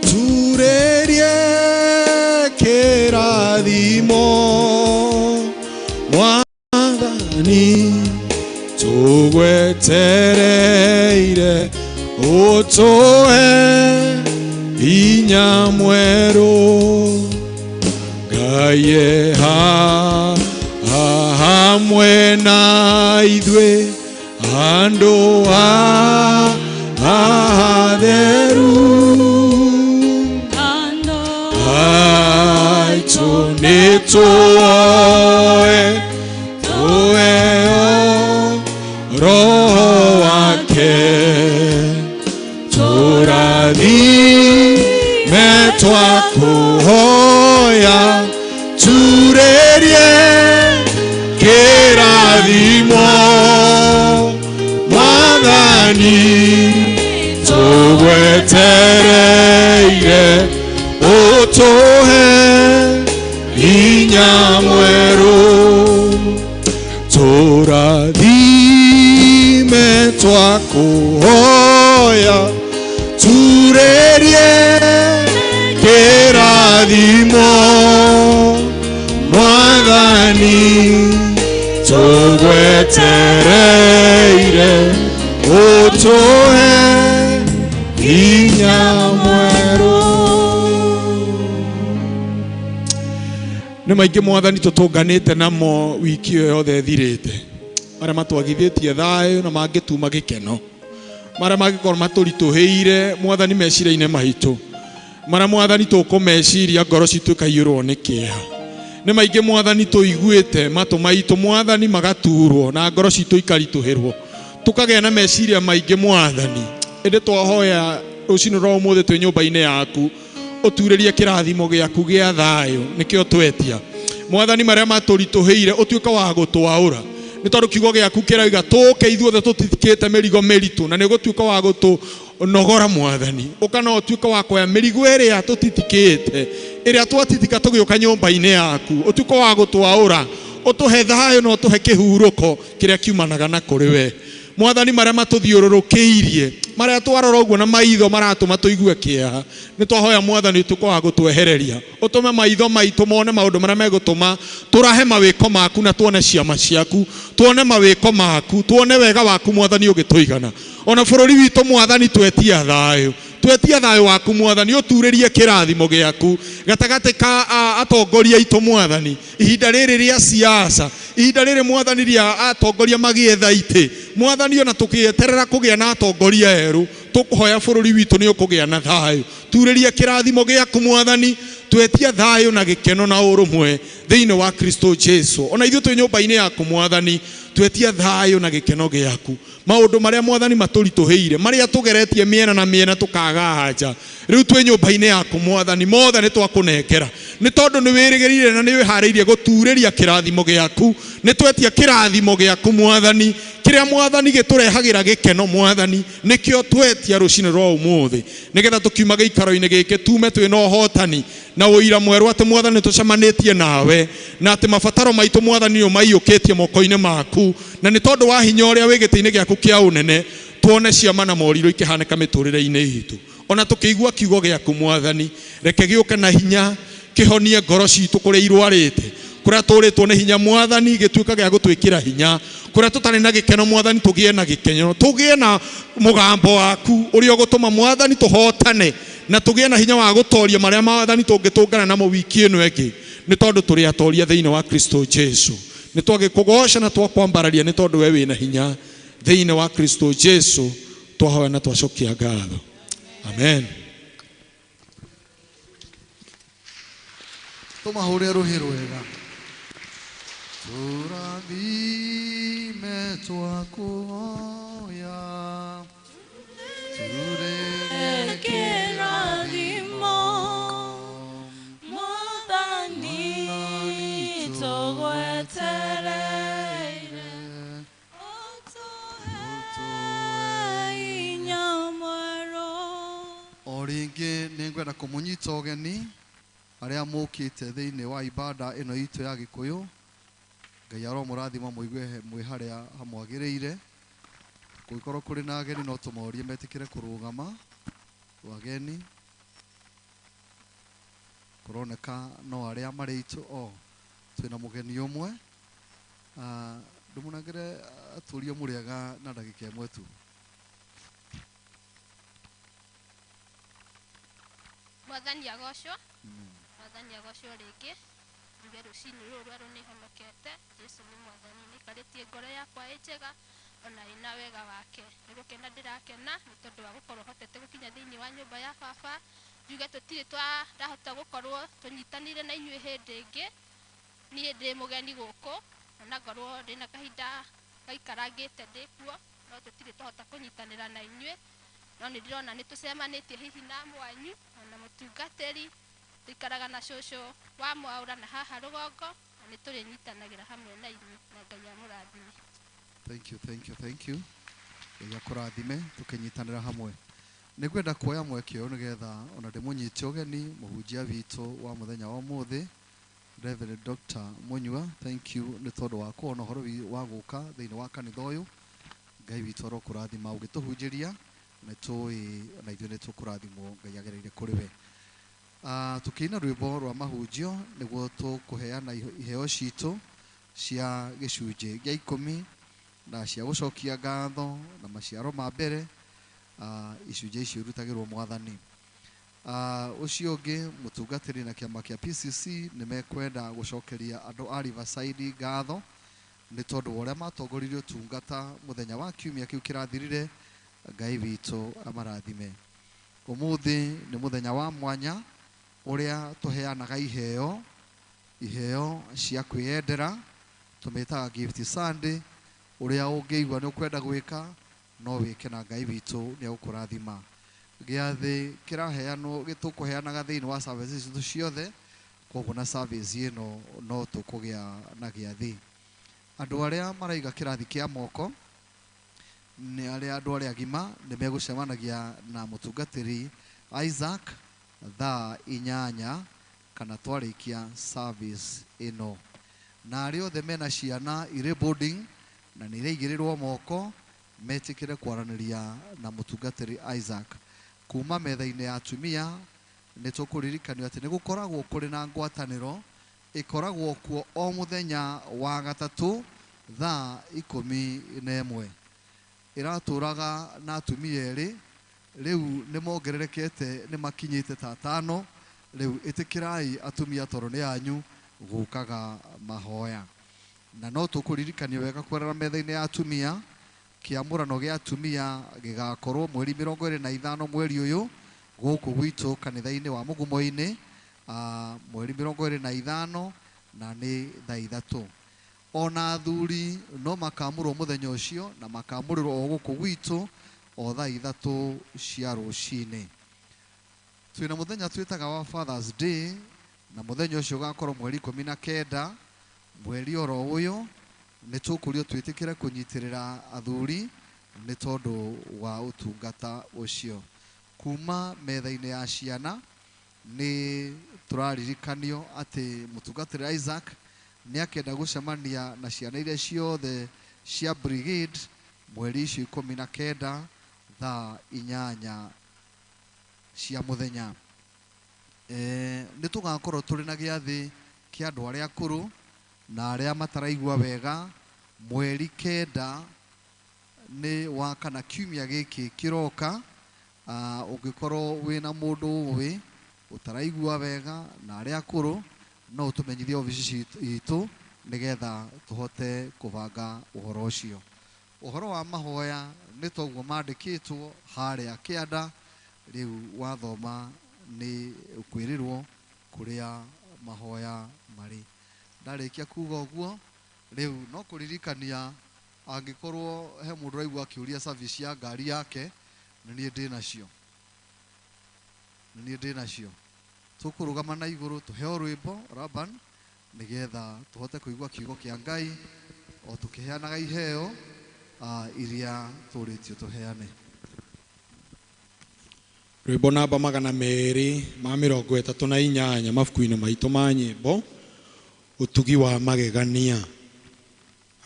turerie kirathimo Mwathani tugwetereire utuhe hinya mweru Ngai hamwe na ithuĩ andũ atheru aitũ nĩtũoe tũheo Roho wake tũrathime twakuhoya turerie kĩrathimo Mwathani tugwetereire utuhe hinya mweru turathime twakuhoya turerie kĩrathimo Mwathani tugwetereire utuhe hinya mweru. Nĩ maingĩ Mwathani tũtũnganĩte namo wiki ĩyo yothe thirĩte maria matwagithĩtie thayũ na mangĩtuma gĩkeno maria mangĩkorwo matũritũhĩire Mwathani meciria-inĩ maitũ maria Mwathani tũkũmeciria ngoro citũ ikaiyũrwo nĩ kĩeha. Nĩ maingĩ Mwathani tũiguĩte matũ maitũ Mwathani magaturwo na ngoro citũ ikaritũhĩrwo tukagĩa na meciria maingĩ Mwathani ĩndĩ twahoya rũcinĩ rwa ũmũthĩ twĩ nyũmba-inĩ yaku ũturĩrie kĩrathimo gĩaku gĩa thayũ nĩkĩo twetia Mwathani maria matũritũhĩire ũtuĩka wa gũtwaũra nĩ tondũ kiugo gĩaku kĩrauga tũũke ithuothe tũtitikĩte mĩrigo mĩritũ na nĩ gũtuĩka wa gũtũnogora Mwathani ũkana ũtuĩka wa kuoya mĩrigo ĩrĩa tũtitikĩte ĩrĩa twatitika tũgĩũka nyũmba-inĩ yaku ũtuĩka wa gũtwaũra ũtũhe thayũ na ũtũhe kĩhurũko kĩrĩa kiumanaga na kũrĩ we Mwathani maria matũthiũrũrũkĩirie maria twarora ũguo na maitho maratũma tũigue kĩeha nĩ twahoya Mwathani ũtuĩke wa gũtwehereria ũtũme maitho maitũ mone maũndũ marĩa megũtũma tũrahe mawĩko maku na tuone ciama ciaku tuone mawĩko maku tuone wega waku Mwathani ũgĩtũigana ona bũrũri witũ Mwathani twetia thayũ waku Mwathani ũturĩrie kĩrathimo gĩaku gatagatĩ ka atongoria aitũ Mwathani ihinda rĩrĩ rĩa siasa ihinda rĩrĩ Mwathani rĩa atongoria magĩetha itĩ Mwathani ona tũkĩeterera kũgĩa na atongoria erũ tũkũhoya bũrũri witũ nĩ ũkũgĩa na thayũ turĩrie kĩrathimo gĩaku Mwathani twetia thayũ na gĩkeno na ũrũmwe thĩinĩ wa Kristo Jesu ona ithuĩ twĩ nyũmba-inĩ yaku Mwathani twetia thayũ na gĩkeno gĩaku maũndũ marĩa Mwathani matũritũhĩire marĩa tũgeretie mĩena na mĩena tũkaga anja rĩu twĩ nyũmba-inĩ yaku Mwathani mothe nĩ twakũnengera nĩ tondũ nĩ wĩrĩgĩrĩire na nĩ wĩharĩirie gũturĩria kĩrathimo gĩaku. Nĩ twetia kĩrathimo gĩaku Mwathani, kĩrĩa Mwathani gĩtũrehagĩra gĩkeno Mwathani, nĩkĩo twetia rũcinĩ rwa ũmũthĩ, nĩgetha tũkiuma gĩikaro-inĩ gĩkĩ tume twĩna ũhotani na ũira mwerũ atĩ Mwathani tũcemanĩtie nawe, na atĩ mabataro maitũ Mwathani nĩ maiyũkĩtie moko-inĩ maku, na nĩ tondũ wa hinya ũrĩa wĩ gĩtĩ-inĩ gĩaku kĩa ũnene tuone ciama na morirũ ikĩhanĩka mĩtũrĩre-inĩ itũ. Ona tũkĩigua kiugo gĩaku Mwathani, reke gĩũke na hinya kĩhonie ngoro citũ kũrĩa irwarĩte, kũrĩa tũrĩtwo nĩ hinya Mwathani gĩtuĩka gĩa gũtwĩkĩra hinya, kũrĩa tũtarĩ na gĩkeno Mwathani tũgĩe na gĩkeno, tũgĩe na mũgambo waku ũrĩa ũgũtũma Mwathani tũhotane, na tũgĩe na hinya wa gũtoria marĩa Mwathani tũngĩtũngana namo wiki ĩno ĩngĩ, nĩ tondũ tũrĩ atoria thĩinĩ wa Kristo Jesu. Nĩ twagĩkũgoca na twakwambararia nĩ tondũ we wĩna hinya thĩinĩ wa Kristo Jesu, twahoya na twacokia ngatho. Amen. Tũmahũre rũhĩ rwega. Tũrathime twakuhoya, turere kĩrathimo, Mwathani tũgwetereire, ũtũhe hinya mwerũ. O rĩngĩ nĩngwenda kũmũnyita ũgeni arĩa mũkĩte thĩinĩ wa ibada ĩno itũ ya Gĩkũyũ. Ngai aromũrathima mũigue mwĩ harĩa hamwagĩrĩire. Kũngĩkorwo kũrĩ na ageni no tũmorie metĩkĩre kũrũgama. Ageni kũroneka no arĩa marĩ itũ. Twĩna mũgeni ũmwe. Ndũmũnengere atũrie mũrĩega na ndagĩka ĩmwe tu. Mwathani agocwo. Mwathani agocwo rĩngĩ. Njuge rũcinĩ rũrũ rwerũ nĩhonokete. Jesu nĩ Mwathani, nĩikarĩtie ngoro yakwa ĩ njega ona ĩna wega wake. Nĩ gũkena ndĩrakena nĩ tondũ wa gũkorwo hotete gũkinya thĩinĩ wa nyũmba ya baba. Njuge tũtirĩ twarahota gũkorwo tũnyitanĩire na inyuĩ hĩndĩ ĩngĩ. Niĩ ndĩ mũgeni gũkũ ona ngorwo ndĩna kahinda gaikarangĩte ndĩ kuo, no tũtirĩ twahota kũnyitanĩra na inyuĩ, no nĩ ndĩrona nĩ tũcemanĩtie hihi na mwanyu ona mũtungatĩri, tũikaraga na cũcũ wa Mwaũra na haha rũgongo, na nĩ tũrĩnyitanagĩra hamwe na inyuĩ, na Ngai amũrathime. Thank you. Ngai akũrathime tũkĩnyitanĩra hamwe. Nĩngwenda kuoya mweke ũyũ nĩgetha ona ndĩmũnyite ũgeni mũhunjia witũ wa mũthenya wa ũmũthĩ, Reverend Dr. Munyua. Thank you nĩ tondũ wa kuona ũhoro wa gũka thĩinĩ wa kanitha ũyũ. Ngai witũ arokũrathima ũgĩtũhunjĩria, na tũĩ na ithuĩ nĩ tũkũrathimwo. Ngai agereire kũrĩ we. Tukĩina rwĩmbo rwa mahunjio nĩguo tũkũheana iheo citũ cia gĩcunjĩ gĩa 10 na cia gũcokia ngatho na maciaro ma mbere. Icunjĩ icio irutagĩrwo Mwathani. Ũcio ũngĩ mũtungatĩri na kĩama kĩa PCC nĩ mekwenda gũcokeria andũ a Riverside ngatho nĩ tondũ wa ũrĩa matongoririe ũtungata mũthenya wa kiumia kĩu kĩrathirire. Ngai witũ amarathime. Ũmũthĩ nĩ mũthenya wa mwanya ũrĩa tũheanaga iheo cia kwĩyendera, tũmĩtaga gift Sunday, ũrĩa ũngĩigua nĩ ũkwenda gwĩka no wĩke na Ngai witũ nĩ agũkũrathima. Gĩathĩ kĩraheanwo gĩtũkũheanaga thĩinĩ wa services citũ ciothe, koguo na service ĩno no tũkũgĩa na gĩathĩ. Andũ arĩa maraiga kĩrathi kĩa moko nĩ andũ arĩa agima nĩ megũcemanagia na mũtungatĩri Isaac thaa 8 kana twarĩkia service ĩno. Na arĩa othe mena ciana irĩ boarding na nĩ iraigĩrĩrwo moko metĩkĩre kwaranĩria na mũtungatĩri Isaac. Kuma metha-inĩ ya atumia nĩ tũkũririkanio atĩ nĩ gũkoragwo kũrĩ na ngwatanĩro ĩkoragwo kuo o mũthenya wa gatatũ thaa 11. Iratũraga na atumia erĩ, rĩu nĩ mongererekete nĩ makinyĩte ta 5. Rĩu ĩtĩkĩrai atumia tondũ nĩ anyu gũkaga mahoya. Na no tũkũririkanio wega kwerera metha-inĩ ya atumia. Kĩamũrano gĩa atumia gĩgakorwo mweri 25 mweri ũyũ gũkũ gwitũ kanitha-inĩ wa Mũgumo-inĩ, mweri 25 na nĩ thaa 3. Ona athuri no makamũrwo mũthenya ũcio na makamũrĩrwo o gũkũ gwitũ o thaa 3 cia rũcinĩ. Twĩna mũthenya twĩtaga wa Father's Day na muthenya ucio ugakorwo mweri 19 mweri oro uyu nitukurio twitikire kunyitirira athuri ni tondu wa utungata ucio kuma metha-ini ya ciana. Ni turaririkanio ati mutungatiri Isaac ni akenda gucemania na ciana iria ciothe cia brigade mweri icio 19 thaa 8 cia muthenya. Ni tugakorwo turi na giathi kia andu aria akuru na aria mataraigua wega mweri 9 ni wa kana kiumia giki kiroka. Ungikorwo wina mundu uwi utaraigua wega na aria akuru no utumenyithie ofici itu nigetha tuhote kubanga uhoro ucio. Uhoro wa mahoya ni toguo mandikitwo haria kianda riu wathoma ni ukwirirwo kuria mahoya mari. Ndarikia kuga uguo riu no kuririkania angikorwo he mundu raigua akiuria service ya ngari yake ni ndi nacio tukurugama na iguru tuheo rwimbo Raban nigetha tuhote kuigua kiugo kia Ngai o tukiheanaga iheo iria turitio tuheane. Rwimbo namba 238 mafuku-ini maitu ma nyimbo utugi wa magegania,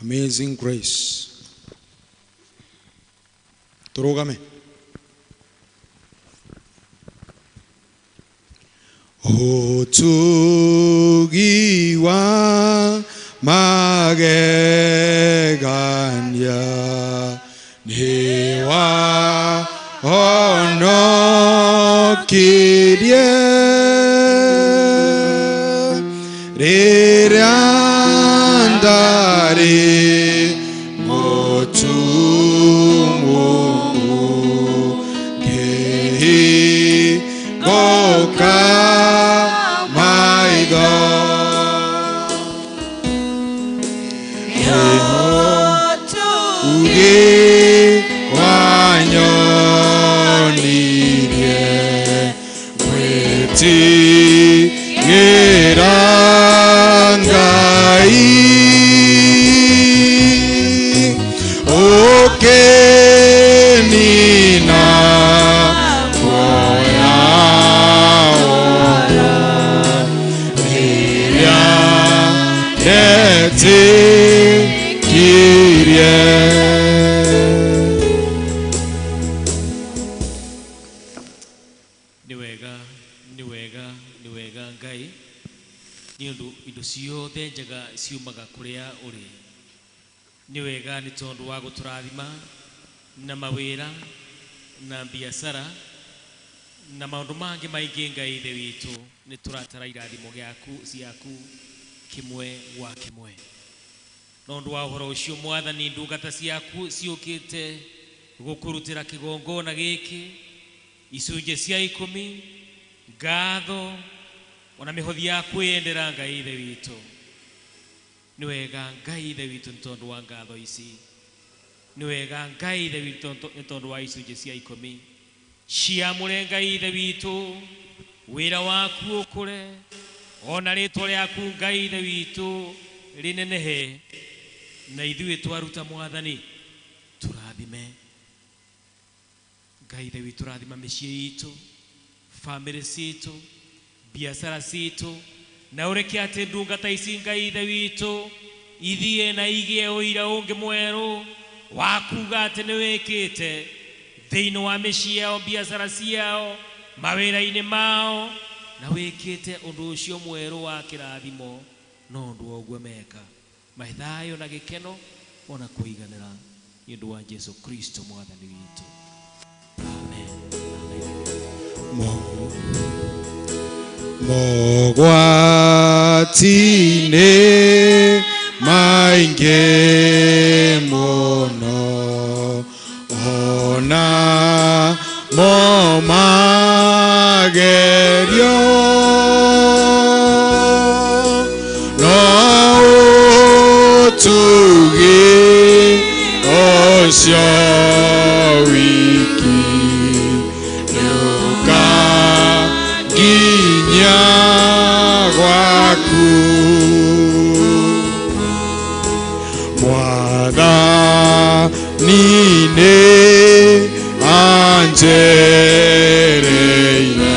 Amazing Grace. Turugame. Utugi wa magegania ni wa honokirie riria ndari mutumu goka my God ugi wanyonirie gwiti girangai okenina niwega Ngai ni undu indo ciothe njega ciumaga kuria uri. Niwega ni tondu wa guturathima na mawira na biashara na maundu mangi maingi Ngai ithe witu ni turatara irathimo ciaku kimwe wa kimwe. Nondu wa uhoro ucio Mwathani ndungata ciaku ciukite gukurutira kigongona giki icunje cia 10 ngatho ona mihothi ya kwendera Ngai ithe witu. Ni wega Ngai ithe witu ntondu wa ngatho ici. Ni wega Ngai ithe witu ntondu wa icunje cia 10 ciamure Ngai ithe witu wira waku ukure ona ritwa riaku Ngai ithe witu rinenehe na ithuĩ twaruta Mwathani turathime. Ngai ithe witu rathima mĩciĩ itũ, family citũ, biashara citũ, na ureke atĩ ndungata ici Ngai ithe witu ithie na igie ũira ũngĩ mwerũ wa kuga atĩ nĩ wĩkĩte thĩinĩ wa mĩciĩ yao, biashara ciao, mawĩra-inĩ mao, na wĩkĩte ũndũ ũcio mwerũ wa kĩrathimo na ũndũ wa ũguo meka. Maithayo na gĩkeno ona kũiganĩra nĩ ũndũ wa Jesu Kristo Mwathani witũ. Amen. Mogwati-inĩ maingĩ mũno ona mo magerio no utugi ũcio wiki nĩũkanginya mwathani anjereire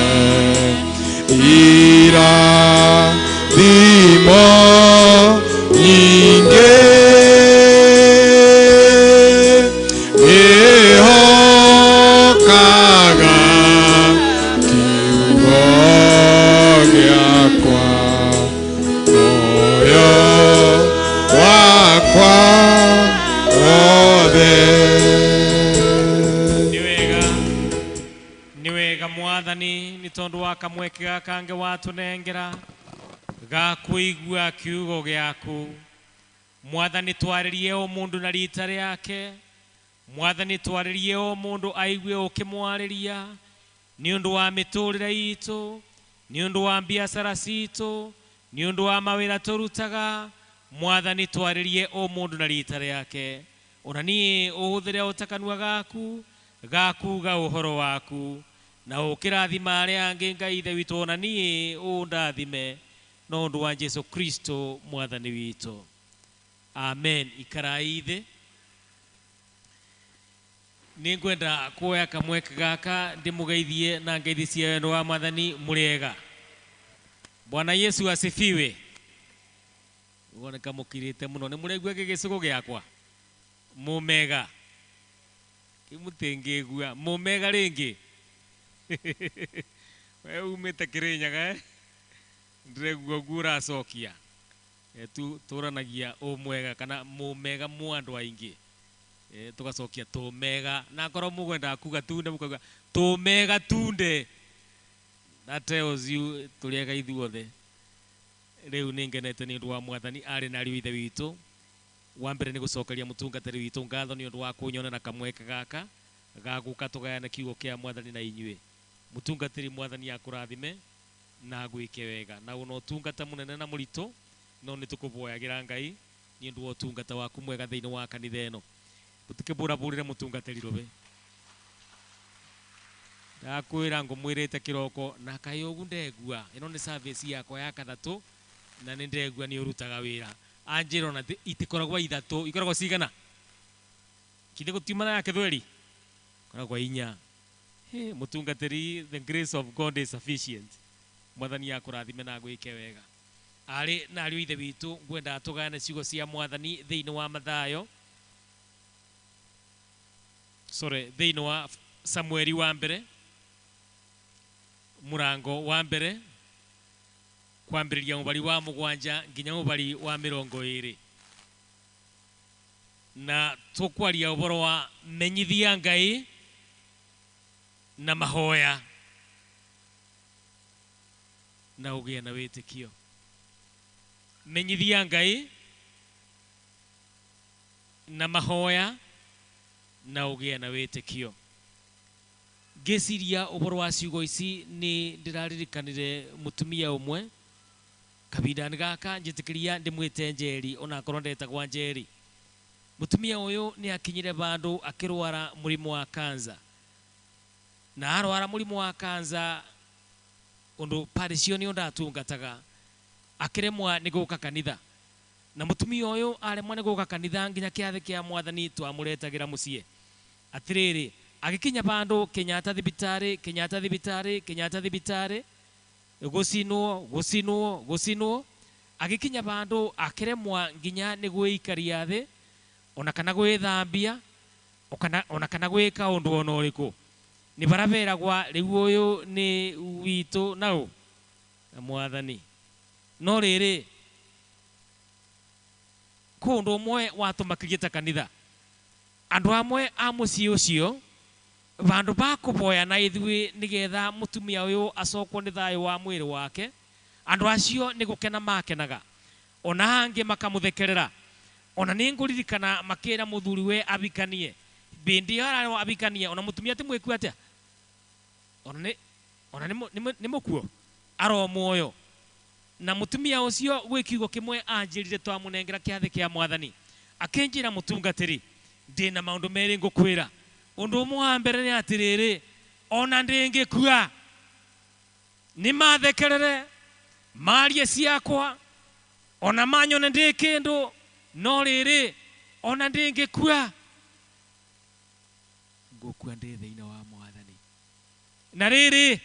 irathimo nyingi nihokaga kiugo giakwa moyo wakwa wothe. Ni wega mwathani ni tondu wa kamweke gaka nge watunengera ga kuigua kiugo giaku. Mwathani twaririe o mundu na rita riake, mwathani twaririe o mundu aigue ukimwariria ni undu wa miturire itu, ni undu wa biashara citu, ni undu wa mawira turutaga. Mwathani twaririe o mundu na rita riake, ona nie uhuthire utakanua gaku gakuga uhoro waku na ukirathima aria angi Ngai ithe witu, ona nie undathime no undu wa Jesu Kristo mwathani witu. Amen. Ikarai thi ningwenda kuoya kamweke gaka ndimugeithie na ngeithie wendo wa mwathani muriega. Bwana Yesu asifiwe. Woneka mukirite muno ni muregua gigicigo giakwa mumega kimutengegua mumega ringi we umite Kirinyaga ndiregua gura cokia tu turanagia umwega kana mumega mwandu aingi tugacokia tumega na korwo mugwenda kuga tunde mukaga tumega tunde. That tells you tuliega ithuothe. Riu ningenete ni undu wa mwathani ari na riu ithe witu. Wa mbere ni gucokeria mutungatiri witu ngatho ni undu wa kunyonera kamweke gaka gaguka tugayana kiugo kia mwathani na inyue. Mutungatiri mwathani akurathime na gwike wega na uno tungata munene na murito no ni tukuboyagira Ngai ni undu wa tungata waku mwega thiini wa kanitha eno. Utikibura burire mutungatiri robe ndakwira ngumwirite kiroko na kayogu ndegua ino ni service yakwa ya kathatu na ni ndegua ni urutaga wira anjiro na itikoragwa ithatu ikoragwa cigana kinde gutimana ya kithweri koragwa inya. Mutungatiri, the grace of God is sufficient. Mwathani akurathime na gwike wega. Ari na riu ithe witu ngwenda tugane ciugo cia mwathani thiini wa Mathayo, thiini wa Samueli wa mbere murango wa mbere kwambiriria mubari wa mugwanja nginya mubari wa 20 na tukwaria uboro wa menyithia Ngai na mahoya na ugie na witikio. Menyithia Ngai na mahoya na ugie na witikio. Ngeciria uboro wa ciugo ici ni ndiraririkanire mutumia umwe kabindani gaka njitikiria ndimwite Njeri ona korwo ndetagwa Njeri. Mutumia uyu ni akinyire bandu akirwara murimu wa kanza na arwara murimu wa kanza undu parisio ni ndatungataga akiremwa ni guka kanitha na mutumia uyu aremwa ni guka kanitha nginya kiathe kia mwathani twamuretagira mucie atiriri agikinya bandu Kenyatta thibitari gucinwo agikinya bandu akiremwa nginya ni gwikaria thi ona kana gwithambia ona kana gwika undu ona uriku ni baraberagwa riu uyu ni witu nau na mwathani no riri kundu mwe watumakigita kanitha andu amwe a mucii ucio bandu bakuboya na ithui nigetha mutumia uyu acokwo ni thayo wa mwiri wake. Andu acio ni gukena makenaga ona hangi makamuthekerera ona ninguririkana makira muthuri we abikanie bindi ara abikanie ona mutumia ti mwiku atia ona ni mukuo aro moyo na mutumia ucio gwikiugo kimwe anjirire twamunengera kiathe kia mwathani akinjira mutungatiri ndina maundu meri ngukwira. Undu umwe wa mbere ni atiriri ona ndingikua ni mathekerere marie ciakwa ona manyone ndi kindu no riri ona ndingĩkua ngũkua ndĩ thĩinĩ wa Mwathani. Na rĩrĩ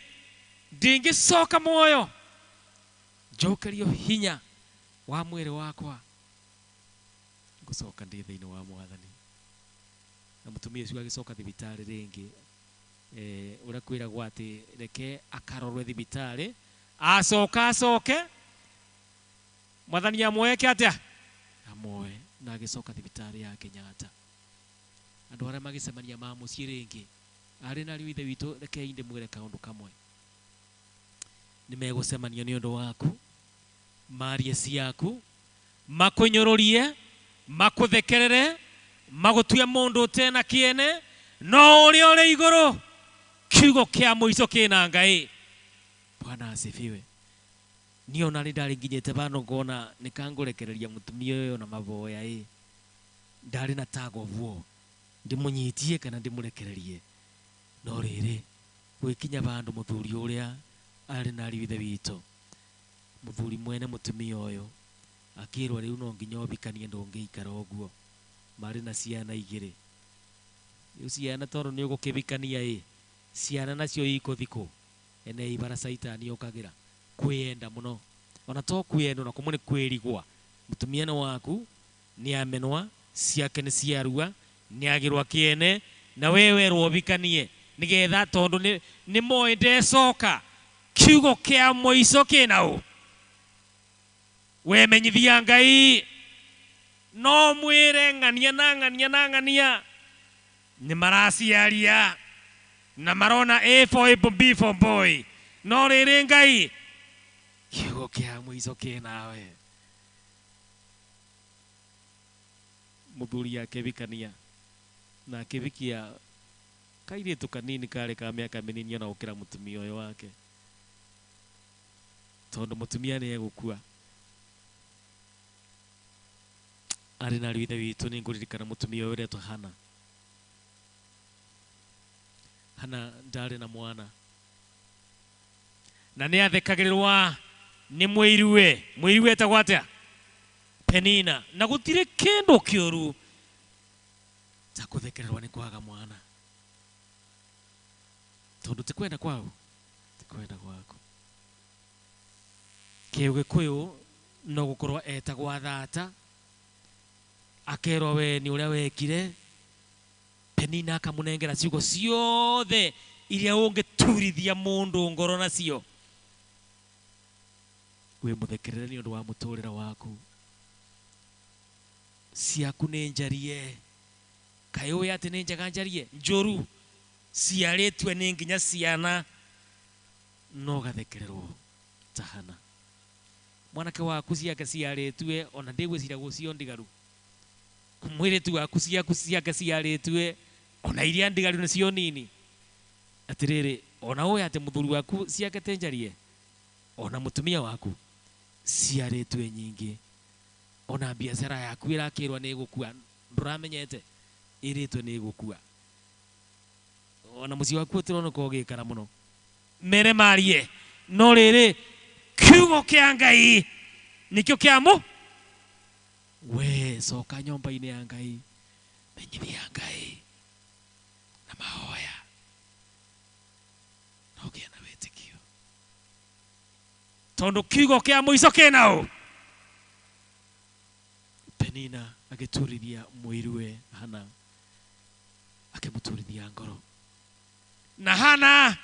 ndingĩcoka muoyo njokerio hinya wa mwĩrĩ wakwa, ngũcoka ndĩ thĩinĩ wa Mwathani. Na mũtumia ũcio agĩcoka thibitarĩ rĩngĩ, ũrĩa kwĩragwo atĩ reke akarorwe thibitarĩ, acoke Mwathani amuoye atĩa, amuoye, na agĩcoka thibitarĩ ya Kenyatta. Andũ arĩa magĩcemania ma mũciĩ rĩngĩ, arĩ na ithe witũ, rekei ndĩmwĩre kaũndũ kamwe. Nĩ megũcemania nĩ ũndũ waku, marie ciaku, makũnyũrũrie, makũthekerere, magũtue mũndũ ũtena kĩene, no ũrĩa ũrĩ igũrũ kiugo kĩa mũico kĩna Ngai. Bwana asifiwe. Niĩ ona ndarĩ nginyĩte bano ngona nĩkangũrekereria mũtumia ũyũ na maboya ndarĩ na tag of war, ndĩmũnyitie kana ndĩmũrekererie. No rĩrĩ gwĩkinya bandũ mũthuri ũrĩa arĩ na ithe witũ, mũthuri mwene mũtumia ũyũ akĩrwo rĩu no nginya ũbikanie, ndũngĩikara ũguo, marĩ na ciana igĩrĩ. Rĩu ciana tondũ nĩ ũgũkĩbikania ciana nacio ikũthikũ ene ibara saitani ũkagĩra kwenda muno, ona to kwenda na kumune kwĩrigwa. Mũtumia waku nĩ amenwa, ciake nĩ ciarua, nĩ agirwa kĩene, na wewe robikanie nigetha tondu ni moe ndecoka kiugo kia mũico kĩnaũ. We menyithia Ngai, no mwĩre ng'ania na ng'ania nĩ maraciaria na marona A for apple, B for boy. No rĩrĩ Ngai, kiugo kia mũico kĩnawe. Mũthuri akĩbikania na akĩbikia kairĩtu kanini karĩ ka mĩaka mĩnini ona gũkĩra mũtumia ũyũ wake, tondũ mũtumia nĩ egũkua. Arĩ na ithe witũ, nĩ ngũririkana mũtumia ũyũ ũretwo Hana. Hana ndarĩ na mwana na nĩ athekagĩrĩrwa nĩ mũiriwe etagwo atĩa, Penina, na gũtirĩ kĩndũ kĩũru ta kũthekererwa nĩ kwaga mwana, tondu ti kwenda kwao, ti kwenda gwaku. Gĩkũyũ no gũkorwo etagwo thata, akerwo we nĩ ũrĩa wekire. Penina akamũnengera ciugo ciothe iria ũngĩturithia mũndũ ngoro nacio. We mũthekerere nĩ ũndũ wa mũtũrĩre waku. Ciaku nĩ njarie, kaĩ ũĩ atĩ nĩ njega njarie, njũru ciarĩtwe nĩ nginya ciana, no gathekererwo ta Hana. Mwanake waku ciake ciarĩtwe, ona ndĩgwĩciria gũcio ndigaru. Mwĩrĩtu waku ciake ciarĩtwe, ona iria ndigaru nĩcio nini. Atĩrĩrĩ, ona ũĩ atĩ mũthuri waku ciake tĩ njarie, ona mũtumia waku ciarĩtwe nyingĩ, ona biacara yaku ĩrakĩrwa nĩ gũkua, ndũramenyete ĩrĩtwe nĩ gũkua. Ona mũciĩ waku ũtĩrona ko gĩkara mũno, mere marie. No rĩrĩ kiugo kĩa Ngai nĩkĩo kĩamo. We coka nyũmba-inĩ ya Ngai, menyithia Ngai na mahoya, no gĩa na wĩtĩkio, tondu kiugo kĩa mũico kĩnaũ. Penina agĩturithia mũiriwe Hana, akĩmũturithia ngoro, na Hana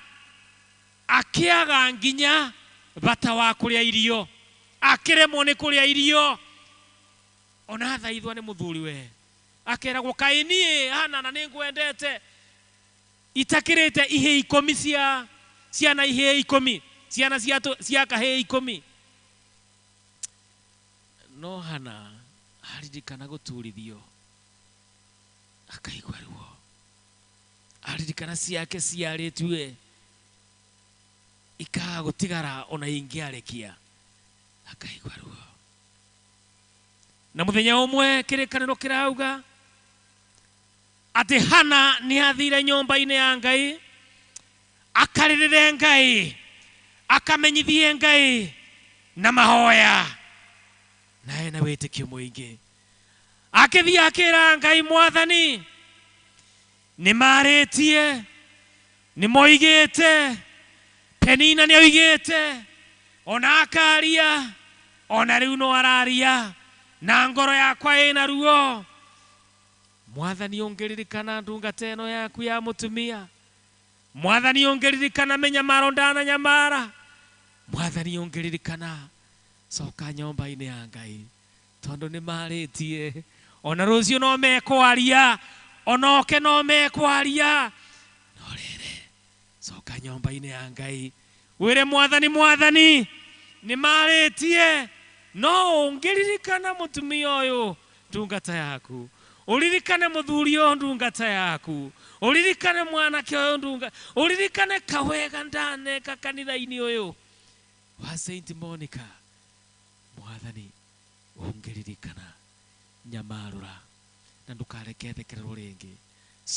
akĩaga nginya bata wa kũrĩa irio, akĩremwo nĩ kũrĩa irio. Ona thaithwa nĩ mũthuriwe, akeragwo kaĩ niĩ Hana na nĩngwendete itakĩrĩte ihĩ 10 ciana ihĩ 10 ciana cia kahĩ 10. No Hana aririkana gũturithio, akaigua ruo, aririkana ciake ciarĩtwe ikaga gũtigara ona ingĩarekia, akaigua ruo. Na mũthenya ũmwe kĩrĩkanĩro kĩrauga atĩ Hana nĩ athire nyũmba-inĩ ya Ngai, akarĩrĩre Ngai, akamenyithie Ngai na mahoya, na ena wĩtĩkio mũingĩ. akithia akira Ngai Mwathani ni marĩtie ni moigĩte Penina ni oigĩte ona akaria ona rĩu no araria na ngoro yakwa ina ruo. Mwathani ongeririkana ndungata ĩno yaku ya mutumia. Mwathani ongeririkana menyamaro ndana nyamara. Mwathani ongeririkana coka nyomba-inĩ ya Ngai tondu nĩ marĩtie ona rũciũ no mekwaria ona oke no mekwaria no rĩrĩ coka nyomba-inĩ ya Ngai wĩre Mwathani nĩ marĩtie no ongeririkana mutumia ũyũ ndungata yaku, uririkane muthuri ũyũ ndungata yaku, uririkane mwanake ũyũ ndungata, uririkane kawega ndaneka kanitha-inĩ ũyũ wa Saint Monica. Mwathani ongeririkana nyamarura na ndukareke thekererwo ringi.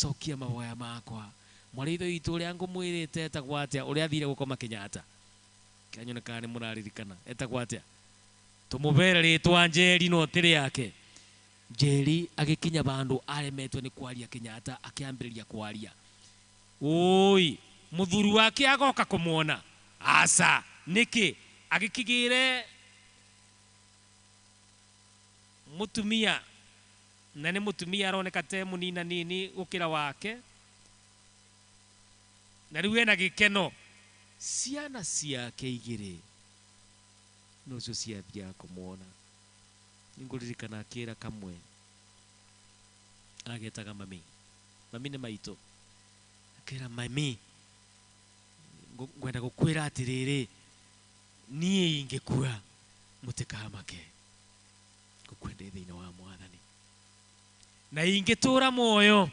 Cokia mahoya makwa mwaritho itu uria ngumwirite etagwo atia uria athire gukoma Kenyatta kanyoneka ni muraririkana etagwo atia tumubere ritwa Njeri no tiri yake. Njeri agikinya bandu aremetwe ni kwaria Kenyatta akiambiriria kwaria oi muthuru wake agoka kumuona asa niki agikigire mutumia na ni mutumia aroneka te munina nini gukira wake na riu ena gikeno. Ciana ciake igiri no cio ciathia kumuona ninguririkana akira kamwe agetaga mami ni maito akira mami ngwenda gukwira atiriri nie ingekua mutikamake gukwende thiina wa Mwathani na ingetura moyo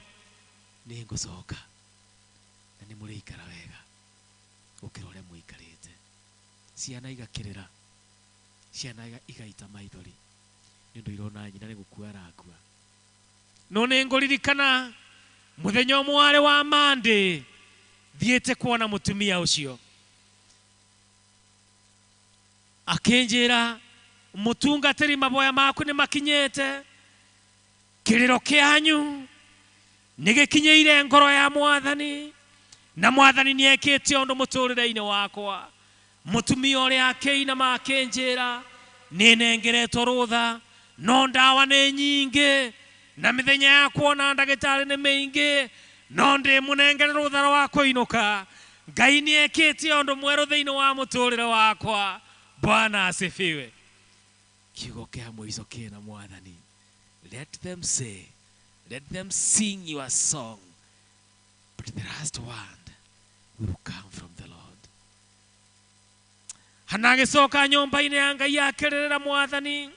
ni ngucoka na ni murikara wega gukira uria muikarite. Ciana igakirira ciana igaita maithori nindu irona nyina ni gukua arakua no ni nguririkana muthenya umwe wa Monday thiete kuona mutumia ucio akinjira mutungatiri maboya maku ni makinyete kiriro kianyu nigikinyeire ngoro ya Mwathani na Mwathani ni ekite undu muturire-ini wakwa. Mutumia uria akeina makinjira ni nengeretwo rutha no ndawa ni nyingi na mithenya ya kuona ndagitari ni mingi no ndi munengere rutha rwa kuinuka. Ngai ni ekite undu mweru thiini wa muturire wakwa. Bwana asifiwe. Kiugo kia mwizo kina Mwathani, let them say, let them sing your song, but the last word will come from the Lord. Hanagicoka nyomba-ini ya Ngai akirira Mwathani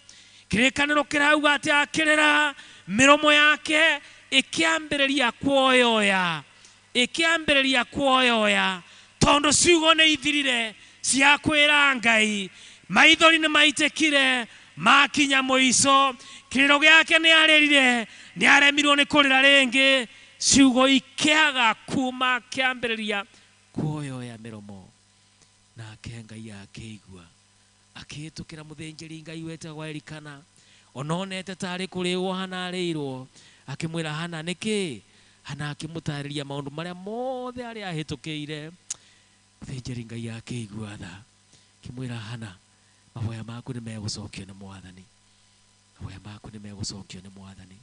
kirikaniro kirauga ati akirira miromo yake ikiambiriria kuoyoya tondu ciugo ni ithirire cia kwira Ngai. Maithori ni maitikire makinya muico. Kiriro giake ni aririre ni aremirwo ni kurira ringi. Ciugo ikiaga kuma kiambiriria kuoyoya miromo nake Ngai akigua akitukira muthinjiri Ngai wetagwo Elikana ononete tari kuriwo hanarirwo akimwira Hana niki. Hana akimutariria maundu maria mothe aria ahitukire. Muthinjiri Ngai akigua tha kimwira Hana mahoya maku ni megucokio ni Mwathani. Mahoya maku ni megucokio ni Mwathani.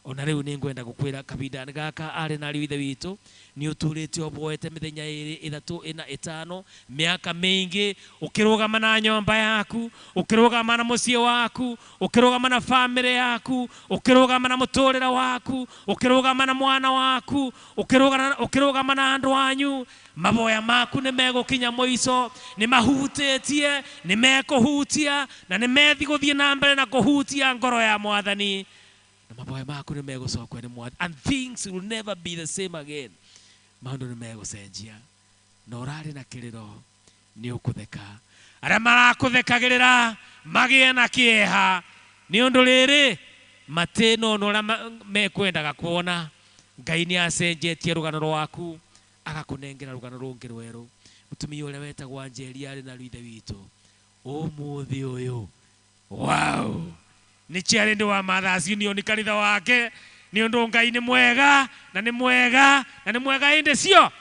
Ona riu ni ngwenda gukwira kabinda gaka ari na riu ithe witu ni uturite oboete mithenya 2 3 4 5 miaka mingi ukirugama na nyomba yaku, ukirugama na mucie waku, ukirugama na family yaku, ukirugama na muturira waku, ukirugama na mwana waku, ukirugama na andu anyu. Maboya maku ni megukinya muico, ni mahutĩtie, ni mekuhutia na ni methi guthie na mbere na kuhutia ngoro ya Mwathani. Na maboya maku ni megucokwo ni Mwathani, and things will never be the same again. Maundu ni megucenjia na urari na kiriro ni ukutheka. Aria marakuthekagirira magie na kieha ni undu riri matino no mekwendaga kuona. Ngai ni acenjetie rugano rwaku agakunengera rugano rungi rweru. Mutumia uria wetagwo Njeri ari na ruithe witu umuthi uyu wow ni ciari ndi wa Mothers Union ni kanitha wake ni undu Ngai ni mwega na ni mwega na ni mwega inde cio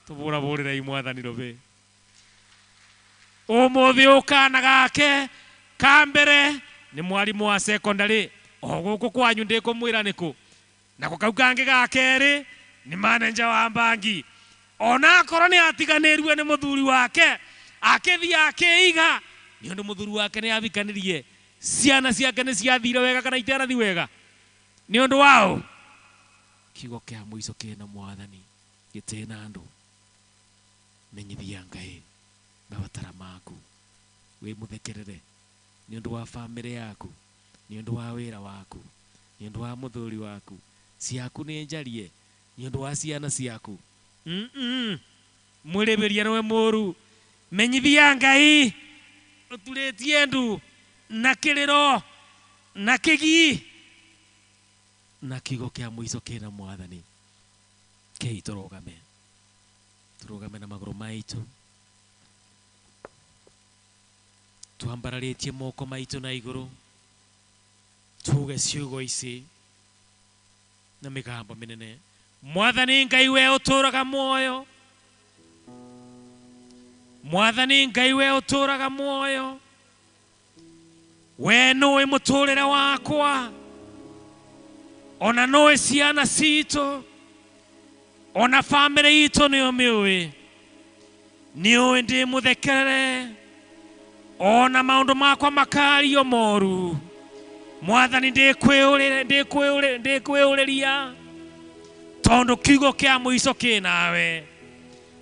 tubura burira imwathani robe umuthi ukana gake kambere ni mwarimu wa secondary oguku kwanyu ndi kumwira niku nako kau kangi gakeri ni manager wa bangi ona korwo ni atiganirwe ni muthuri wake akithia akiiga ni undu muthuri wake ni abikanirie ciana ciake ni ciathire wega kana iterathi wega ni undu wao kigo kia mwiso kina mwathani gitena andu menyithia Ngai mabatara maku we muthekerere ni undu wa family yaku ni undu wa wira waku ni undu wa muthuri waku ciaku ni njarie ni undu wa ciana ciaku mwiribiria niwe muru menyithia Ngai uturitie ndu na kiriro na kigi na kigo kia mwiso kina mwathani kei turugame na maguru maitu tuambararitie moko maitu na iguru tuge ciugo ici na migambo minene mwathani Ngai we uturaga muoyo mwathani Ngai we uturaga muoyo we noe muturire wakwa ona noe ciana citu ona family itu ni omiwe ni oe ndi muthekerere ona maundu makwa makario moru mwathani ndikwiyuriria tondu kiugo kia mwiso kinawe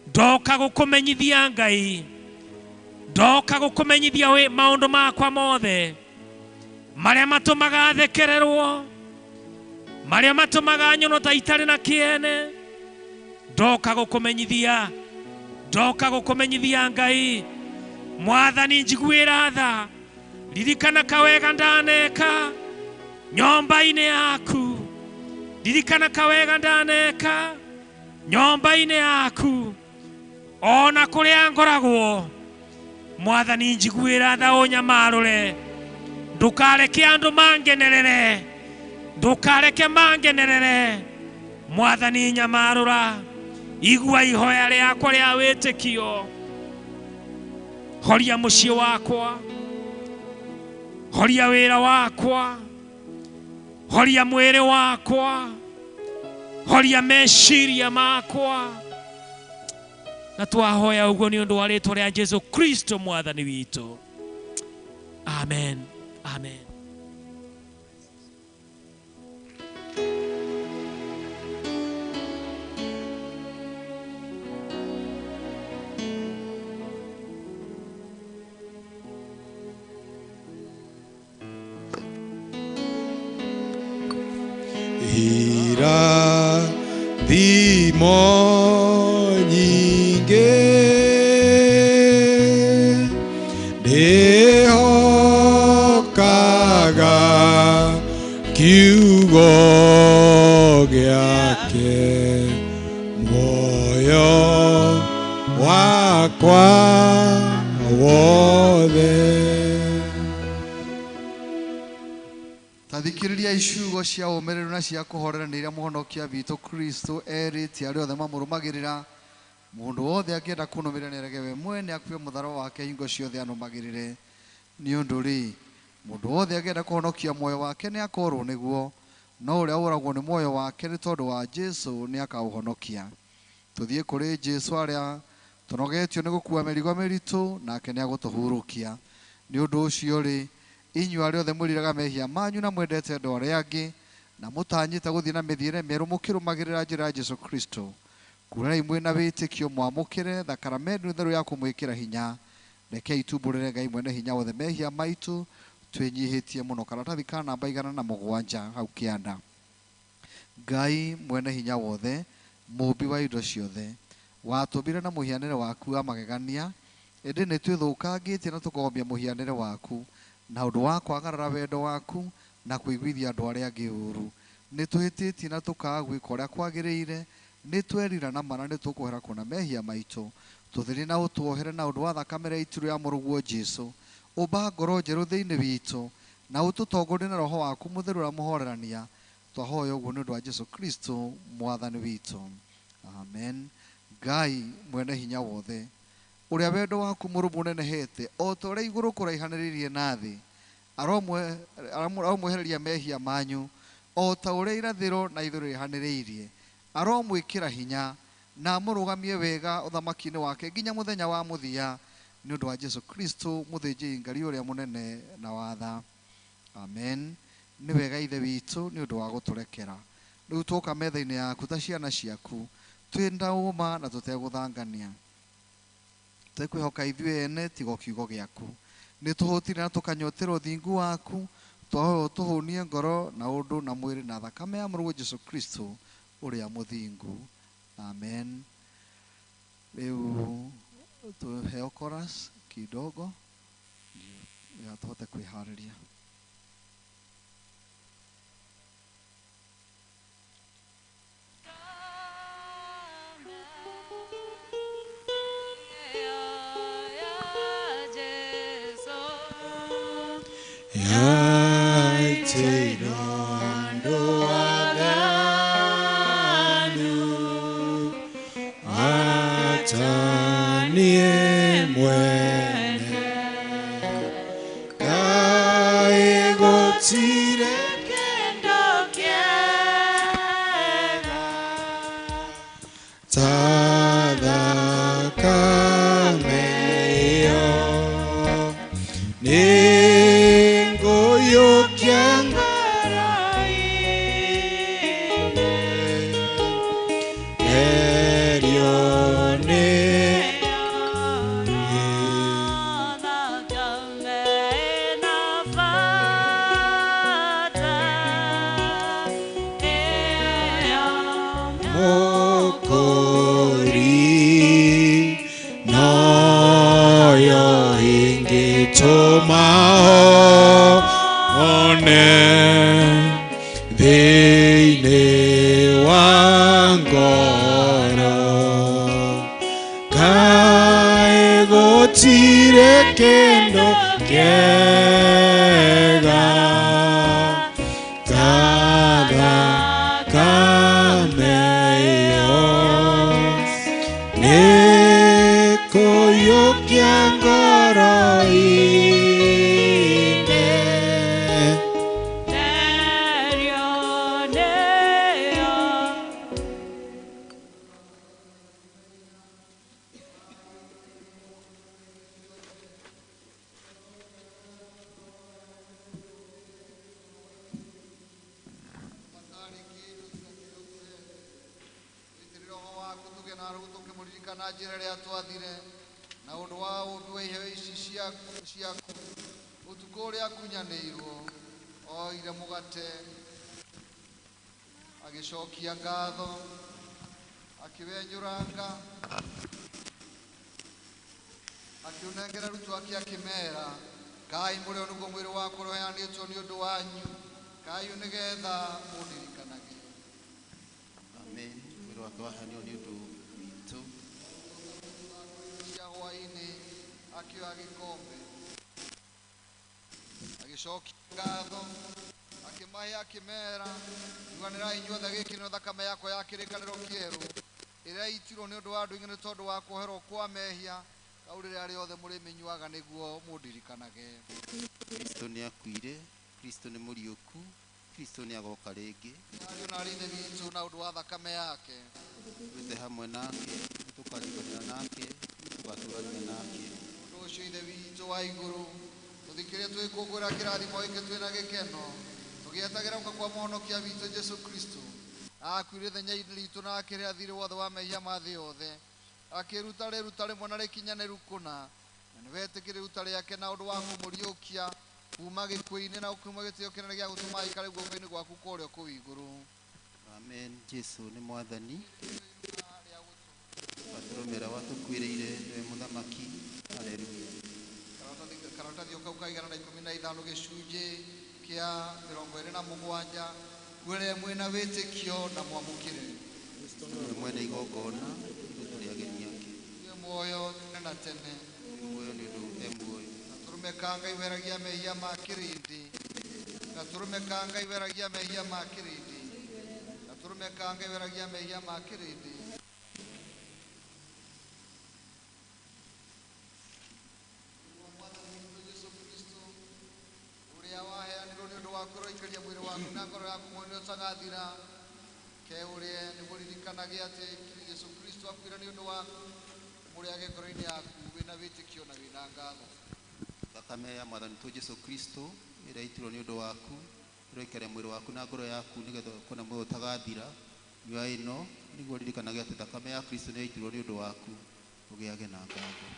ndoka gukumenyithia Ngai ndoka gukumenyithia we maundu makwa mothe maria matumaga thekererwo maria matumaga nyono ta itari na kiene ndoka gukumenyithia Ngai mwathani njiguira tha ririkana kawega ndaneka nyomba-ini yaku ririkana kawega ndaneka nyomba-ini yaku ona kuria ngoragwo mwathani njiguira tha unyamarure ndukareke andu mangenerere mwathani nyamarura igua ihoya riakwa ria witikio horia mucii wakwa horia wira wakwa horia mwiri wakwa horia meciria makwa na twahoya uguo ni undu wa ritwa ria Jesu Kristo mwathani witu amen amen. Irathimo nyingi ndihokaga kiugo giake moyo wakwa wothe. Tathikiriria iciugo cia umirirũ na cia kuhoreranĩria muhonokia witũ Kristo erĩte arĩa othe mamũrũmagĩrĩra mũndũ wothe angĩenda kũnũmĩrĩra nĩarege we mwene akuue mũtharo wake hingo ciothe anũmagĩrĩre nĩ ũndũ rĩ mũndũ wothe angĩenda kũhonokia muoyo wake nĩ akorwo nĩguo no ũrĩa ũragwo nĩ muoyo wake nĩ tondũ wa Jesu nĩ akaũhonokia. Tũthiĩ kũrĩ Jesu arĩa tũnogetio nĩ gũkua mĩrigo mĩritũ nake nĩ agũtũhurũkia. Nĩ ũndũ ũcio rĩ inyuĩ arĩa othe mwĩriraga mehia manyu na mwendete andũ arĩa angĩ na mũtanyĩte gũthiĩ na mĩthiĩre mĩerũ mũkĩrũmagĩrĩra njĩra ya Jesu Kristo kuurai mwĩna wĩtĩkio mwamũkĩre thakramenti theru ya kũmwĩkĩra hinya rekei tumbũrĩre Ngai mwene hinya wothe mehia maitũ twĩnyihĩtie mũno. Karatathi ka namba 107 hau kĩanda. Ngai mwene hinya wothe mũmbi wa indo ciothe watũmbire na mũhianĩre waku wa magegania ĩndĩ nĩ twĩthũkangĩtie na tũkogomia mũhianĩre waku na ũndũ wa kwagarara wendo waku na kũiguithia andũ arĩa angĩ ũũru. Nĩ tũhĩtĩtie na tũkaga gwĩka ũrĩa kwagĩrĩire nĩ twerira na mana nĩ tũkũhera kũna mehia maitũ tũthĩrie na ũtuohere na ũndũ wa thakame ya itũrũ ya mũrũguo Jesu ũmba ngoro njerũ thĩinĩ witũ na ũtũtongorie na roho waku mũtheru ũrĩa mũhorerania twahoya ũguo nĩ ũndũ wa Jesu Kristo mwathani witũ, amen. Ngai mwene hinya wothe, ũrĩa wendo waku mũrũmu ũnenehete o ta ũrĩa igũrũ kũraihanĩrĩirie na thĩ, aromwehereria mehia manyu o ta ũrĩa irathĩro na ithũĩro rĩhanĩrĩirie, aromwĩkĩra hinya na mũrũgamie wega ũthamaki-inĩ wake nginya mũthenya wa mũthia, nĩ ũndũ wa Jesu Kristo mũthĩnjĩri Ngai ũrĩa mũnene na watha, amen. Nĩ wega ithe witũ nĩ ũndũ wa gũtũrekera. Rĩu twoka metha-inĩ yaku ta ciana ciaku twĩnda ũma na tũtegũthangania, tũkwĩhoka ithuĩ ene tiga kiugo gĩaku, nĩ tũhũtire na tũkanyotera ũthingu waku, twahoya tũhũnie ngoro na ũndũ na mwĩrĩ na thakame ya mũrũ Jesu Kristo ũrĩa mũthingu, amen. Rĩu tuheo chorus kidogo ya tũhote kwĩharĩria. Agĩcokia ngatho akĩwenjũranga akĩũnengera arutwo ake akĩmera, kai mũrĩo nĩguo mwĩrĩ wakwa ũheanĩtwo nĩ ũndũ wanyu, kai nĩgetha mũndirikanage. Amen. Mwĩrĩ wake waheanĩtwo nĩ ũndũ witũ. Cia hwaĩ-inĩ akĩoya gĩkombe agĩcokia ngatho akĩmahe akĩmera, nyuanĩrai inyuothe gĩkĩ nĩ thakame yakwa ya kĩrĩkanĩro kĩerũ ĩrĩa itirwo nĩ ũndũ wa andũ aingĩ nĩ tondũ wa kwoherwo kwa mehia, kau rĩrĩa rĩothe mũrĩmĩnyuaga nĩguo mũndirikanage. Kristo nĩ akuire, Kristo nĩ mũriũku, Kristo nĩ agoka rĩngĩ. Ariũ na aarĩ a Ithe witũ na ũndũ wa thakame yake twĩte hamwe nake, tũkariganĩra nake, tũgatũũrania nake. Ũndũ ũcio Ithe witũ wa igũrũ, tũthikĩrĩrie twĩkũngũĩra kĩrathimo gĩkĩ twĩna gĩkeno, tũgĩetagĩra gũka kwa mũhonokia witũ Jesu Kristo, akuire ithenya-inĩ ritũ na akĩrĩa thirĩ wothe wa mehia ma thĩ yothe, akĩruta rĩruta rĩmwe na rĩkinyanĩru kũna, na nĩwetĩkĩra iruta rĩake na ũndũ wa kũmũriũkia kuma gĩkuũ-inĩ na kuma gĩtĩo kĩnene gĩa gũtũma aikare guoko-inĩ gwaku kũrĩa kũu igũrũ. Amen. Jesu nĩ mwathani, watũrũmĩra watũkuĩrĩire, nĩwe mũthamaki. Haleluya. Karatathi kau ka 115 gĩcunjĩ kĩa 27 kwĩrĩa mwĩna wĩtĩkio na mwamũkĩre. Nĩwe mwene igongona, ithuĩ tũrĩ ageni ake. Nĩwe muoyo tene na tene. Muoyo nĩ ũndũ e muoyo. Na tũrũmĩka Ngai weragia mehia ma kĩrĩndĩ, na turumekanga iberagia mehia makirindi na turumekanga iberagia mehia makirindi Yesu Kristo uria waheanirwo ni undu waku roikaria mwiri waku na ngoro yaku mwene utangathira ke uria ni muririkanagia ati Yesu Kristo akwira ni undu waku muria ngoro-ini yaku wina witikio na wina ngatho thakame ya mwathani tu Yesu Kristo ira itirwo ni undu waku roikaria mwiri waku na ngoro yaku nigetha kona muoyo utagathira nyua ino niguo ririkanagia ati thakame ya Kristo ni itirwo ni undu waku ugiage na ngatho.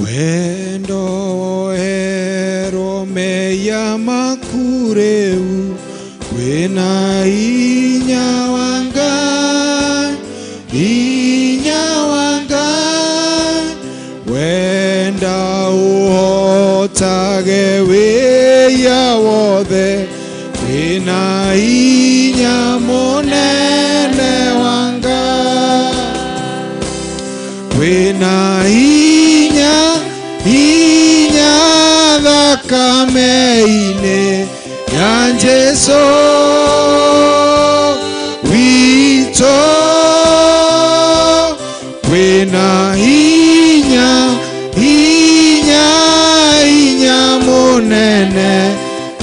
Wendo erome ya makureu wena inya wanga wenda uhotage weya wothe wena inya monene wanga wena inya thakame-ini ya Jesu wito wena inya munene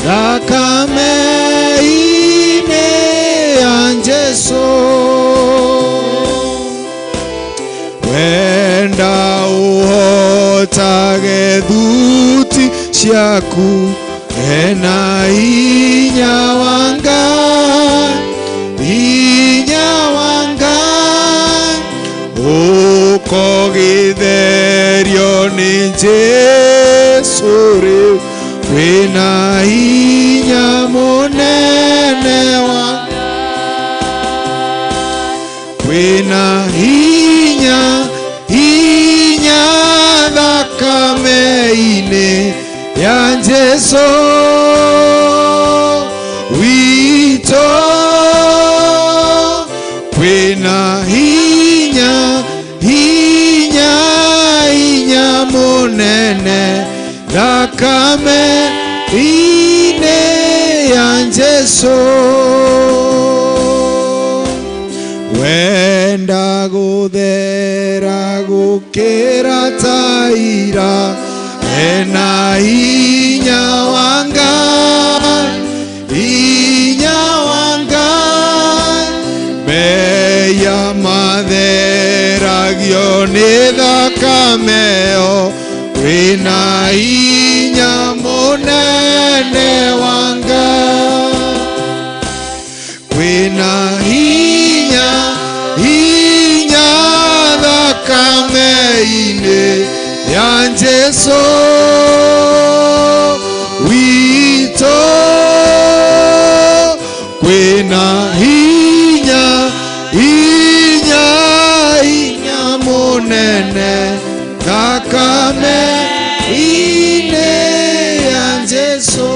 thakame-ini ya Jesu wenda uhotage thuti ciaku ena inya wanga ukogitherio ni Jesu riu wina inya munene wanga wina inya thakame-ini ya Jesu wito wina inya munene thakame-ini ya Jesu wenda guthera gukira taira ena inya wanga meya matheragio ni thakameo wina inya munene wanga wina inya thakame-ini ya Jesu wito kwina inya munene thakame-ini ya Jesu.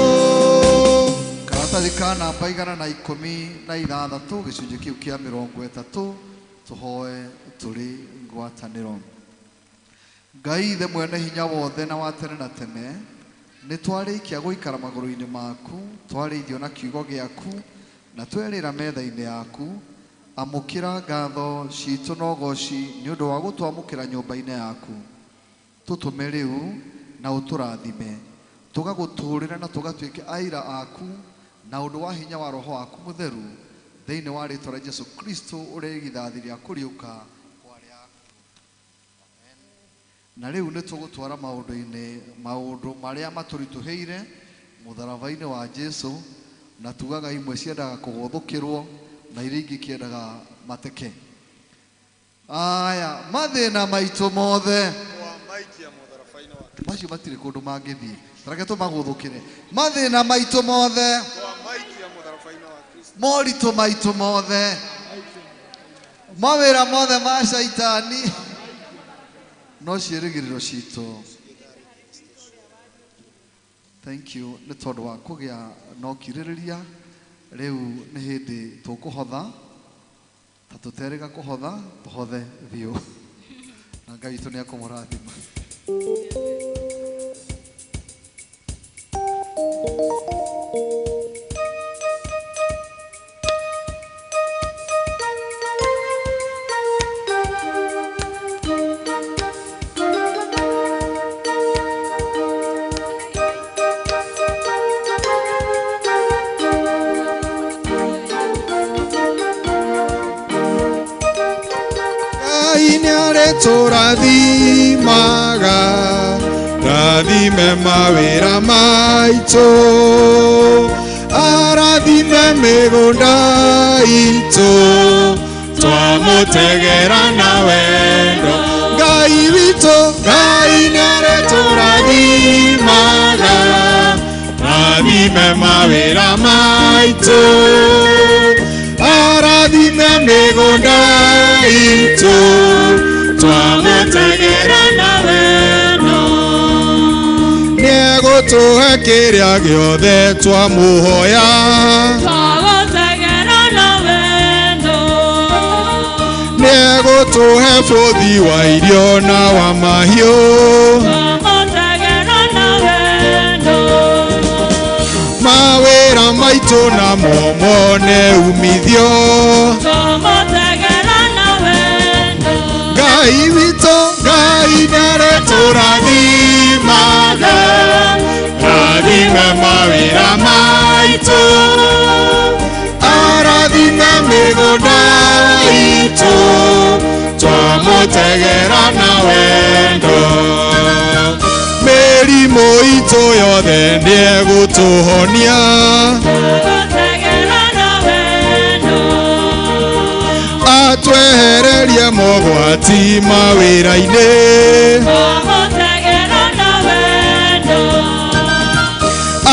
Karatathi ka namba 116 gicunji kiu kia 30 tuhoe turi ngwataniro. Ngai ithe mwene hinya wothe na wa tene na tene ni twarikia guikara maguru-ini maku twarithio na kiugo giaku na twerira metha-ini yaku amukira ngatho citu na ugoci ni undu wa gutwamukira nyumba-ini yaku tutume riu na uturathime tugaguturira na tugatuike aira aku na undu wa hinya wa roho waku mutheru thiini wa ritwa ria Jesu Kristo uri githathi ria kuriuka na rĩu nĩ tũgũtwara maũndũ marĩa matũritũhĩire mũtharaba-inĩ wa Jesũ, na tugaga imwe ciendaga kũgũthũkĩrwo na iria ingĩ kĩendaga mateke. Aya, mathĩna maitũ mothe macio matirĩ kũndũ mangĩthiĩ, tareke tũmagũthũkĩre. Mathĩna maitũ mothe, moritũ maitũ mothe, mawĩra mothe ma caitani, no ciĩrĩgĩrĩro citũ. Thank you nĩ tondũ wa kũgĩa na ũkirĩrĩria. Rĩu nĩ hĩndĩ tũkũhotha, ta tũterĩga kũhotha, tũhothe biũ, na Ngai witũ nĩ akũmũrathima. Tũrathimaga, rathime mawĩra maitũ, arathime mĩgũnda itũ, twamũtegera na wendo. Ngai witũ, Ngai nĩarĩtũrathimaga, rathime mawĩra maitũ, arathime mĩgũnda itũ, twamũtegera na wendo. Nĩegũtũhe kĩrĩa gĩothe twamũhoya, twamũtegera na wendo. Nĩegũtũhe bũthi wa irio na wa mahiũ, twamũtegera na wendo. Mawĩra maitũ na momo nĩ umithio, twamũtegera na wendo. Ngai witũ, Ngai nĩarĩtũrathimaga, rathime mawĩra maitũ, arathime mĩgũnda itũ, twamũtegera na wendo. Mĩrimũ itũ yothe nĩegũtũhonia, twamũtegera na wendo. Atwehererie mogwati mawĩra-inĩ, twamũtegera na wendo.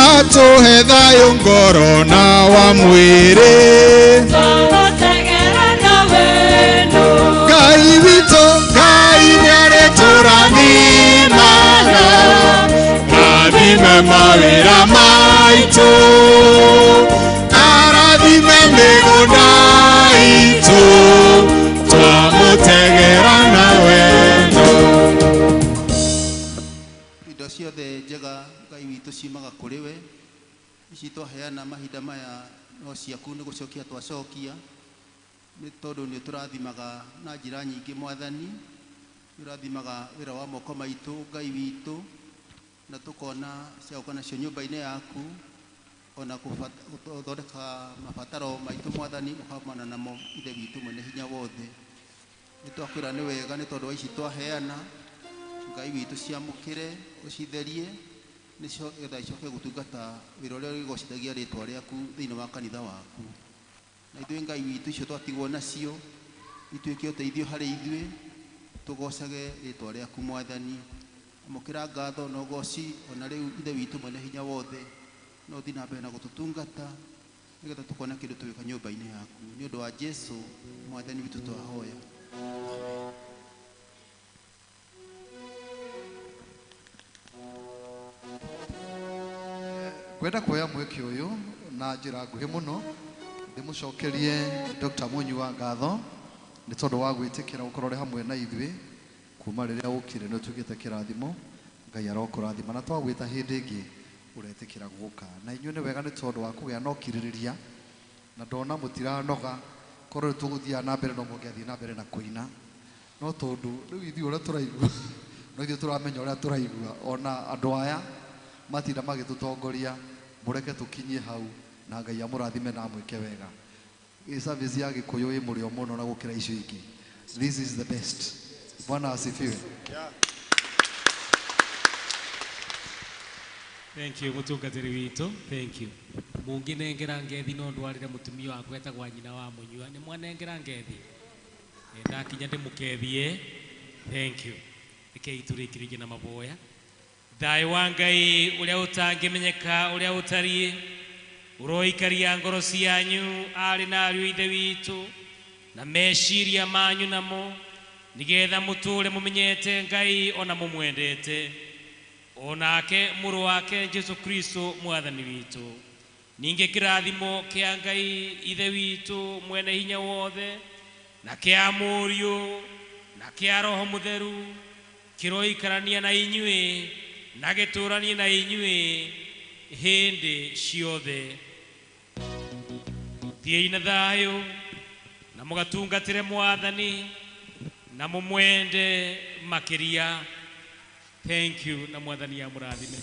Atũhe thayũ ngoro na wa mwĩrĩ, twamũtegera na wendo. Ngai witũ, Ngai nĩarĩtũrathimaga, rathime mawĩra maitũ, arathime mĩgũnda itũ, twamũtegera na wendo. Indo ciothe njega Ngai witũ ciumaga kũrĩ we. Ici twaheana mahinda maya no ciaku nĩ gũcokia twacokia, nĩ tondũ nĩ tũrathimaga na njĩra nyingĩ Mwathani. Nĩ ũrathimaga wĩra wa moko maitũ Ngai witũ, na tũkona ciaũka nacio nyũmba-inĩ yaku, ona gũthondeka mabataro maitũ Mwathani ũkamana namo Ithe witũ mwene hinya wothe. Nĩ twakwĩra nĩ wega nĩ tondũ wa ici twaheana, Ngai witũ ciamũkĩre, ũcitherie, nĩcio getha icoke gũtungata wĩra ũrĩa ũrĩgocithagia rĩtwa rĩaku thĩinĩ wa kanitha waku. Na ithuĩ Ngai witũ icio twatigwo nacio, ituĩke ũteithio harĩ ithuĩ, tũgocage rĩtwa rĩaku Mwathani. Amũkĩra ngatho na ũgoci ona rĩu Ithe witũ mwene hinya wothe, no thiĩ na mbere na gũtũtungata nĩgetha tũkona kĩndũ tũgĩka nyũmba-inĩ yaku. Nĩ ũndũ wa Jesũ Mwathani witũ twahoya. Kwenda kuoya mweke ũyũ na njĩra nguhĩ mũno, ndĩmũcokerie Dr. Munyua ngatho nĩ tondũ wa gwĩtĩkĩra gũkorwo ũrĩ hamwe na ithuĩ kuma rĩrĩa ũkire nĩ ũtugĩte kĩrathimo. Ngai arokũrathima na twagwĩta hĩndĩ ĩngĩ ũretĩkĩra gũka. Na inyuĩ nĩ wega nĩ tondũ wa kũgĩa na ũkirĩrĩria, na ndona mũtiranoga, korwo nĩ tũgũthiaga na mbere no mũngĩathiĩ na mbere na kũina, no tondũ rĩu ithuĩ ũrĩa tũraigua no ithuĩ tũramenya ũrĩa tũraigua, ona andũ aya matinda magĩtũtongoria, mũreke tũkinyie hau na Ngai amũrathime na amwĩke wega. Service ya Gikuyu ĩ mũrĩo mũno na gũkĩra icio ingĩ. This is the best. Bwana asifiwe. Thank you mutungatiri wito. Thank you. Mungi nengera ngethi no ndwarire mutumia wa kweta gwa nyina wa munyua ni mwanengera ngethi. Ndakinya ndimukethie. Thank you. Ike iturikirije na maboya. Thai wa Ngai uria utangimenyeka uria utarie. Uroikaria ngoro cianyu ari na ariu ithe witu na meciria manyu namo nigetha muture mumenyete Ngai ona mumwendete onake muru wake Jesu Kristo mwathani witu. Ninge kirathimo kia Ngai ithe witu mwene hinya wothe na kia Muriu na kia Roho Mutheru kiroikarania na inyue na gituranie na inyue hindi ciothe. Thiei na thayo na mugatungatire mwathani na mumwende makiria. Thank you na mwathani ya murathime.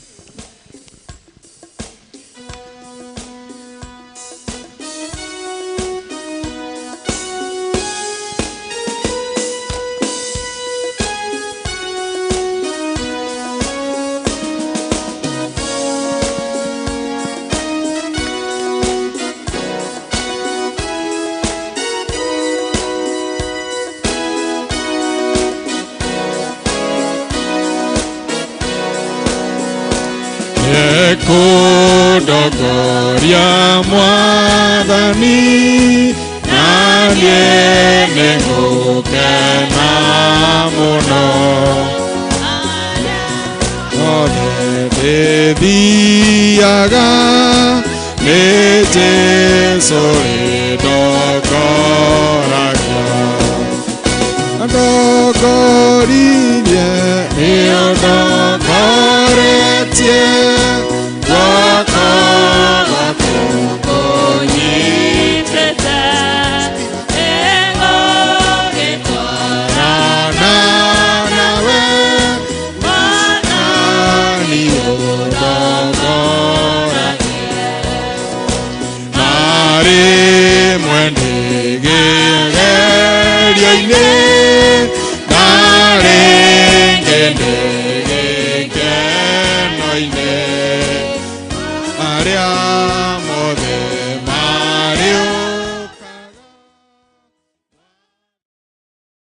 Kudogoria mwathani na niene gukena muno othe ndithiaga nĩ Jesũ ĩndogoragia ndongoririe nĩ ũndongoretie Maria